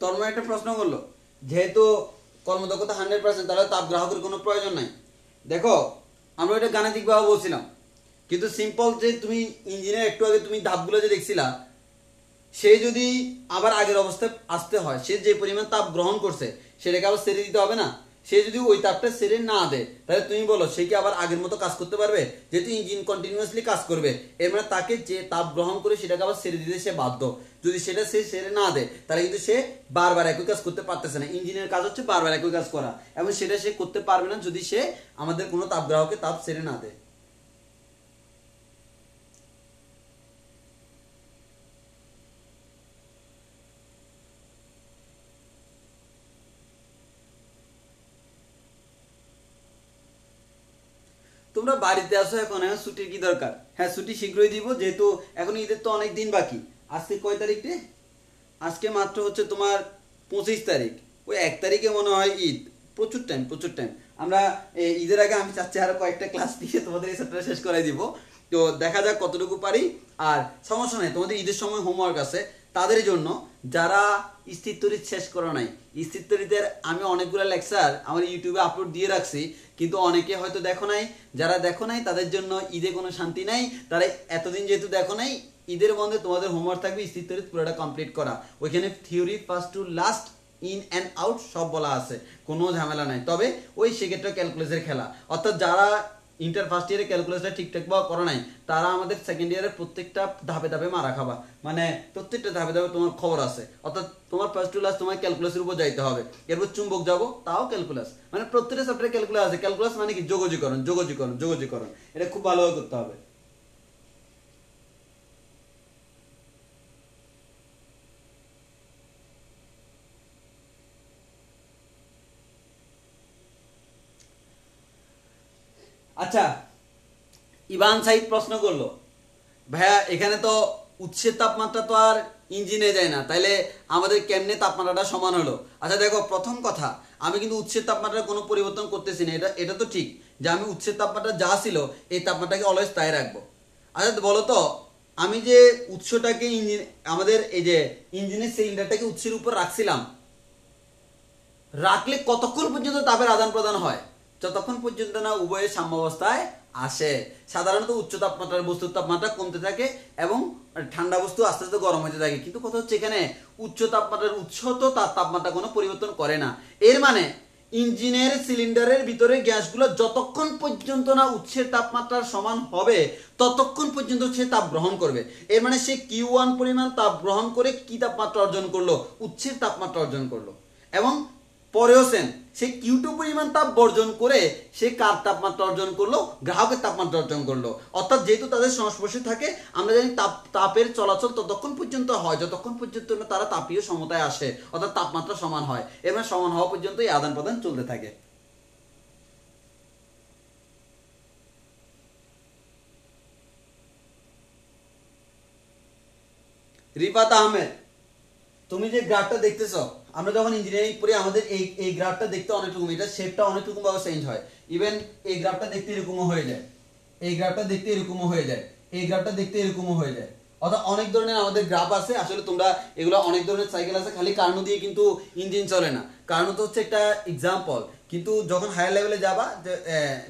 তন্ময় একটা প্রশ্ন করলো, যেহেতু কর্মদক্ষতা 100%, তাহলে তাপ গ্রাহকের কোনো প্রয়োজন নাই। দেখো আমরা এটা গাণিতিক ভাবে বলছিলাম, কিন্তু সিম্পল যে তুমি ইঞ্জিনের একটু আগে তুমি ধাপগুলো যে দেখছিলা, সে যদি আবার আগের অবস্থায় আসতে হয়, সে যে পরিমাণ তাপ গ্রহণ করছে সেটাকে আবার ছেড়ে দিতে হবে না? সে যদি ওই তাপটা ছেড়ে না দেয়, তাহলে তুমি বলো সে কি আবার আগের মতো কাজ করতে পারবে? যেহেতু ইঞ্জিন কন্টিনিউয়াসলি কাজ করবে, এর মানে তাকে যে তাপ গ্রহণ করে সেটাকে আবার ছেড়ে দিতে সে বাধ্য। যদি সেটা সে ছেড়ে না দেয়, তাহলে কিন্তু সে বারবার একই কাজ করতে পারতেছে না। ইঞ্জিনের কাজ হচ্ছে বারবার একই কাজ করা, এবং সেটা সে করতে পারবে না যদি সে আমাদের কোনো তাপ গ্রাহকে তাপ ছেড়ে না দেয়। তোমরা বাড়িতে আসো এখন, এখন ছুটির কি দরকার? হ্যাঁ ছুটি শীঘ্রই দিব, যেহেতু এখন ঈদের তো অনেক দিন বাকি। আজকে কয় তারিখ রে? আজকে মাত্র হচ্ছে তোমার 25 তারিখ। ওই 1 তারিখে মনে হয় ঈদ। প্রচুর টাইম, প্রচুর টাইম। আমরা ঈদের আগে আমি চাচ্ছি আরো কয়েকটা ক্লাস দিয়ে তোমাদের এই চ্যাপ্টার শেষ করাই দিব। তো দেখা যাক কতটুকু পারি। আর সমস্যা নাই, তোমাদের ঈদের সময় হোমওয়ার্ক আছে তাদের জন্য, যারা স্থিরতরিৎ শেষ করো নাই। স্থিরতরিতের আমি অনেকগুলো লেকচার আমার ইউটিউবে আপলোড দিয়ে রাখছি, কিন্তু অনেকে হয়তো দেখো নাই। যারা দেখো নাই তাদের জন্য ঈদে কোনো শান্তি নাই। তারা এতদিন যেহেতু দেখো নাই, ঈদের বন্ধে তোমাদের হোমওয়ার্ক থাকবে স্থিরতরিৎ পুরোটা কমপ্লিট করা। ওইখানে theory first to last, in and out সব বলা আছে, কোনো ঝামেলা নাই। তবে ওই সেক্ষেত্রে ক্যালকুলাসের খেলা, অর্থাৎ যারা ইন্টার ফার্স্ট ইয়ারে ক্যালকুলাসটা ঠিকঠাক বা করে নাই, তারা আমাদের সেকেন্ড ইয়ারের প্রত্যেকটা ধাপে ধাপে মারা খাবা। মানে প্রত্যেকটা ধাপে ধাপে তোমার খবর আছে, অর্থাৎ তোমার ফার্স্ট টু লাস্ট তোমার ক্যালকুলাসের উপর যাইতে হবে। এরপর চুম্বক যাবো, তাও ক্যালকুলাস। মানে প্রত্যেকটা চ্যাপ্টারে ক্যালকুলাস আছে। ক্যালকুলাস মানে কি? যোগজীকরণ, যোগজীকরণ, যোগজীকরণ। এটা খুব ভালোভাবে করতে হবে। আচ্ছা, ইভান সাইদ প্রশ্ন করলো, ভাইয়া এখানে তো উৎসের তাপমাত্রা তো আর ইঞ্জিনে যায় না, তাইলে আমাদের কেমনে তাপমাত্রাটা সমান হলো? আচ্ছা দেখো, প্রথম কথা, আমি কিন্তু উৎসের তাপমাত্রার কোনো পরিবর্তন করতেছি না। এটা এটা তো ঠিক যে আমি উৎসের তাপমাত্রা যা ছিল এই তাপমাত্রাকে অলওয়েজ তাই রাখবো। আচ্ছা বলো তো, আমি যে উৎসটাকে ইঞ্জিন, আমাদের এই যে ইঞ্জিনের সিলিন্ডারটাকে উৎসের উপর রাখছিলাম, রাখলে কতক্ষণ পর্যন্ত তাপের আদান প্রদান হয়? যতক্ষণ পর্যন্ত না উভয়ের সাম্যাবস্থায় আসে। সাধারণত উচ্চ তাপমাত্রার বস্তুর তাপমাত্রা কমতে থাকে এবং ঠান্ডা বস্তু আস্তে আস্তে গরম হতে থাকে। কিন্তু কথা হচ্ছে এখানে উচ্চ তাপমাত্রার উৎস তো তার তাপমাত্রা কোনো পরিবর্তন করে না। এর মানে ইঞ্জিনের সিলিন্ডারের ভিতরে গ্যাসগুলো যতক্ষণ পর্যন্ত না উৎসের তাপমাত্রার সমান হবে ততক্ষণ পর্যন্ত সে তাপ গ্রহণ করবে। এর মানে সে Q1 পরিমাণ তাপ গ্রহণ করে কি তাপমাত্রা অর্জন করলো? উৎসের তাপমাত্রা অর্জন করলো। এবং পরেও সেম, সে Q2 পরিমাণ তাপ বর্জন করে সে কার তাপমাত্রা অর্জন করলো? গ্রাহকের তাপমাত্রা অর্জন করলো। অর্থাৎ যেহেতু তাদের সংস্পর্শে থাকে, আমরা জানি তাপের চলাচল ততক্ষণ পর্যন্ত হয় যতক্ষণ পর্যন্ত না তারা তাপীয় সমতায় আসে, অর্থাৎ তাপমাত্রা সমান হয়। এবার সমান হওয়া পর্যন্ত এই আদান প্রদান চলতে থাকে। রিফাত আহমেদ, তুমি যে গ্রাফটা দেখতেছো, আমরা যখন ইঞ্জিনিয়ারিং পড়ি আমাদের এই গ্রাফটা দেখতে অনেক রকম, এটা শেপটা অনেক রকম ভাবে চেঞ্জ হয়। ইভেন এই গ্রাফটা দেখতে এরকমও হয়ে যায়, এই গ্রাফটা দেখতে এরকমও হয়ে যায়, এই গ্রাফটা দেখতে এরকমও হয়ে যায়। অর্থাৎ অনেক ধরনের আমাদের গ্রাফ আছে। আসলে তোমরা এগুলো অনেক ধরনের সাইকেল আছে, খালি কার্নো দিয়ে কিন্তু ইঞ্জিন চলে না। কার্নো তো হচ্ছে একটা এক্সাম্পল, কিন্তু যখন হায়ার লেভেলে যাবা,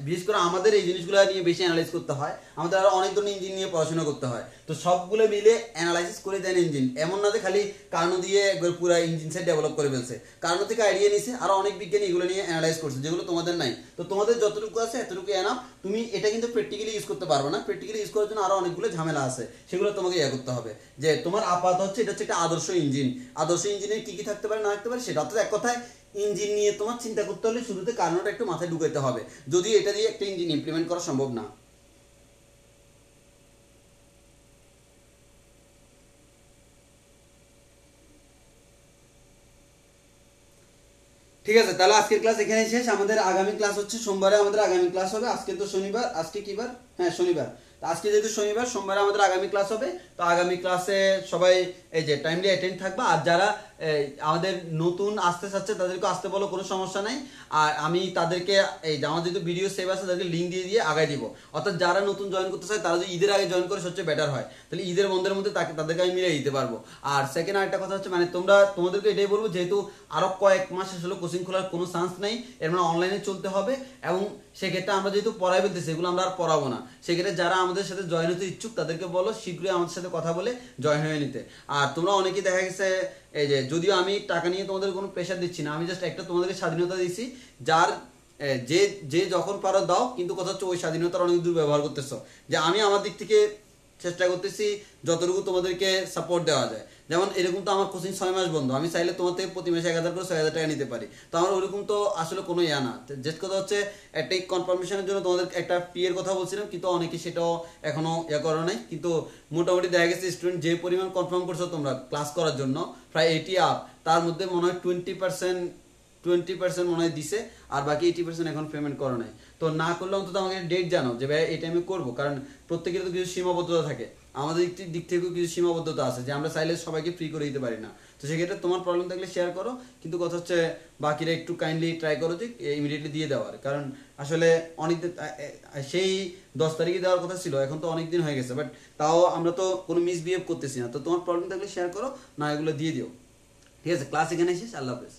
বিশেষ করে আমাদের এই জিনিসগুলো নিয়ে বেশি অ্যানালাইজ করতে হয়, আমাদের আরো অনেক ধরনের ইঞ্জিন নিয়ে পড়াশোনা করতে হয়। তো সবগুলো মিলে অ্যানালাইসিস করে দেন ইঞ্জিন। এমন না যে খালি কার্নো দিয়ে একবার পুরো ইঞ্জিন সেট ডেভেলপ করে ফেলছে, কার্নো থেকে আইডিয়া নিছে, আরো অনেক বিজ্ঞানী এগুলো নিয়ে অ্যানালাইজ করছে, যেগুলো তোমাদের নাই। তো তোমাদের যতটুকু আছে এতটুকু এনাফ। তুমি এটা কিন্তু প্র্যাকটিক্যালি ইউজ করতে পারবে না, প্র্যাকটিক্যালি ইউজ করার জন্য আরো অনেকগুলো ঝামেলা আছে, সেগুলো তোমাকে ইয়ে করতে হবে। যে তোমার আপাতত হচ্ছে এটা হচ্ছে একটা আদর্শ ইঞ্জিন, আদর্শ ইঞ্জিনের কি কি থাকতে পারে না থাকতে পারে সেটা। অর্থাৎ এক কথায় ইঞ্জিন নিয়ে তোমার চিন্তা করতে হলে শুরুতে কার্নোটা একটু মাথায় ঢুকাইতে হবে, যদি এটা দিয়ে একটা ইঞ্জিন ইমপ্লিমেন্ট করা সম্ভব না। ঠিক আছে, তাহলে আজকের ক্লাস এখানে শেষ। আমাদের আগামী ক্লাস হচ্ছে সোমবারে, আমাদের আগামী ক্লাস হবে। আজকে তো শনিবার, আজকে কি বার? হ্যাঁ শনিবার। তো আজকে যেহেতু শনিবার, সোমবারে আমাদের আগামী ক্লাস হবে। তো আগামী ক্লাসে সবাই এই যে টাইমলি অ্যাটেন্ড থাকবা। আর যারা আমাদের নতুন আসতে চাচ্ছে তাদেরকে আসতে বলো, কোনো সমস্যা নাই। আর আমি তাদেরকে এই যে আমার যেহেতু ভিডিও সেভ আছে তাদেরকে লিঙ্ক দিয়ে দিয়ে আগায় দিব। অর্থাৎ যারা নতুন জয়েন করতে চায় তারা যদি ঈদের আগে জয়েন করে সবচেয়ে বেটার হয়, তাহলে ঈদের বন্ধের মধ্যে তাদেরকে আমি মিলিয়ে দিতে পারবো। আর সেকেন্ড আরেকটা কথা হচ্ছে, মানে তোমাদেরকে এটাই বলবো, যেহেতু আরো কয়েক মাস আসলে কোচিং খোলার কোনো চান্স নেই, এর মানে অনলাইনে চলতে হবে। এবং সেক্ষেত্রে আমরা যেহেতু পড়াই ফেলতেছি, এগুলো আমরা আর পড়াবো না। সেক্ষেত্রে যারা আমাদের সাথে জয়েন হতে ইচ্ছুক তাদেরকে বলো শীঘ্রই আমাদের সাথে কথা বলে জয়েন হয়ে নিতে। আর তোমরা অনেকেই দেখা গেছে এই যে, যদিও আমি টাকা নিয়ে তোমাদের কোনো প্রেশার দিচ্ছি না, আমি জাস্ট একটা তোমাদেরকে স্বাধীনতা দিচ্ছি। যার যে যে যখন পারো দাও, কিন্তু কথা হচ্ছে ওই স্বাধীনতার অনেক দুর্ব্যবহার করতেছো। যে আমি আমার দিক থেকে চেষ্টা করতেছি যতটুকু তোমাদেরকে সাপোর্ট দেওয়া যায়। যেমন এরকম তো আমার কোচিং 6 মাস বন্ধ, আমি চাইলে তোমার থেকে প্রতি মাসে 1000 করে 6000 টাকা নিতে পারি। তো আমার ওরকম তো আসলে কোনো ইয়া না। যে কথা হচ্ছে একটা কনফার্মেশনের জন্য তোমাদের একটা ফি এর কথা বলছিলাম, কিন্তু অনেকে সেটাও এখনো ইয়া করো নাই। কিন্তু মোটামুটি দেখা গেছে স্টুডেন্ট যে পরিমাণ কনফার্ম করছো তোমরা ক্লাস করার জন্য, প্রায় 80 আপ, তার মধ্যে মনে হয় 20% মনে হয় দিছে, আর বাকি 80% এখন পেমেন্ট করো নাই। তো না করলে অন্তত আমাকে ডেট জানাও যে ভাই এই টাইমে করবো, কারণ প্রত্যেকের তো কিছু সীমাবদ্ধতা থাকে, আমাদের দিক থেকেও কিছু সীমাবদ্ধতা আছে যে আমরা চাইলে সবাইকে ফ্রি করে দিতে পারি না। তো সেক্ষেত্রে তোমার প্রবলেম থাকলে শেয়ার করো, কিন্তু কথা হচ্ছে বাকিরা একটু কাইন্ডলি ট্রাই করো যে ইমিডিয়েটলি দিয়ে দেওয়ার। কারণ আসলে অনেক সেই 10 তারিখে দেওয়ার কথা ছিল, এখন তো অনেক দিন হয়ে গেছে, বাট তাও আমরা তো কোনো মিসবিহেভ করতেছি না। তো তোমার প্রবলেম থাকলে শেয়ার করো, না এগুলো দিয়ে দিও। ঠিক আছে, ক্লাস এখানে শেষ। আল্লাহ হাফেজ।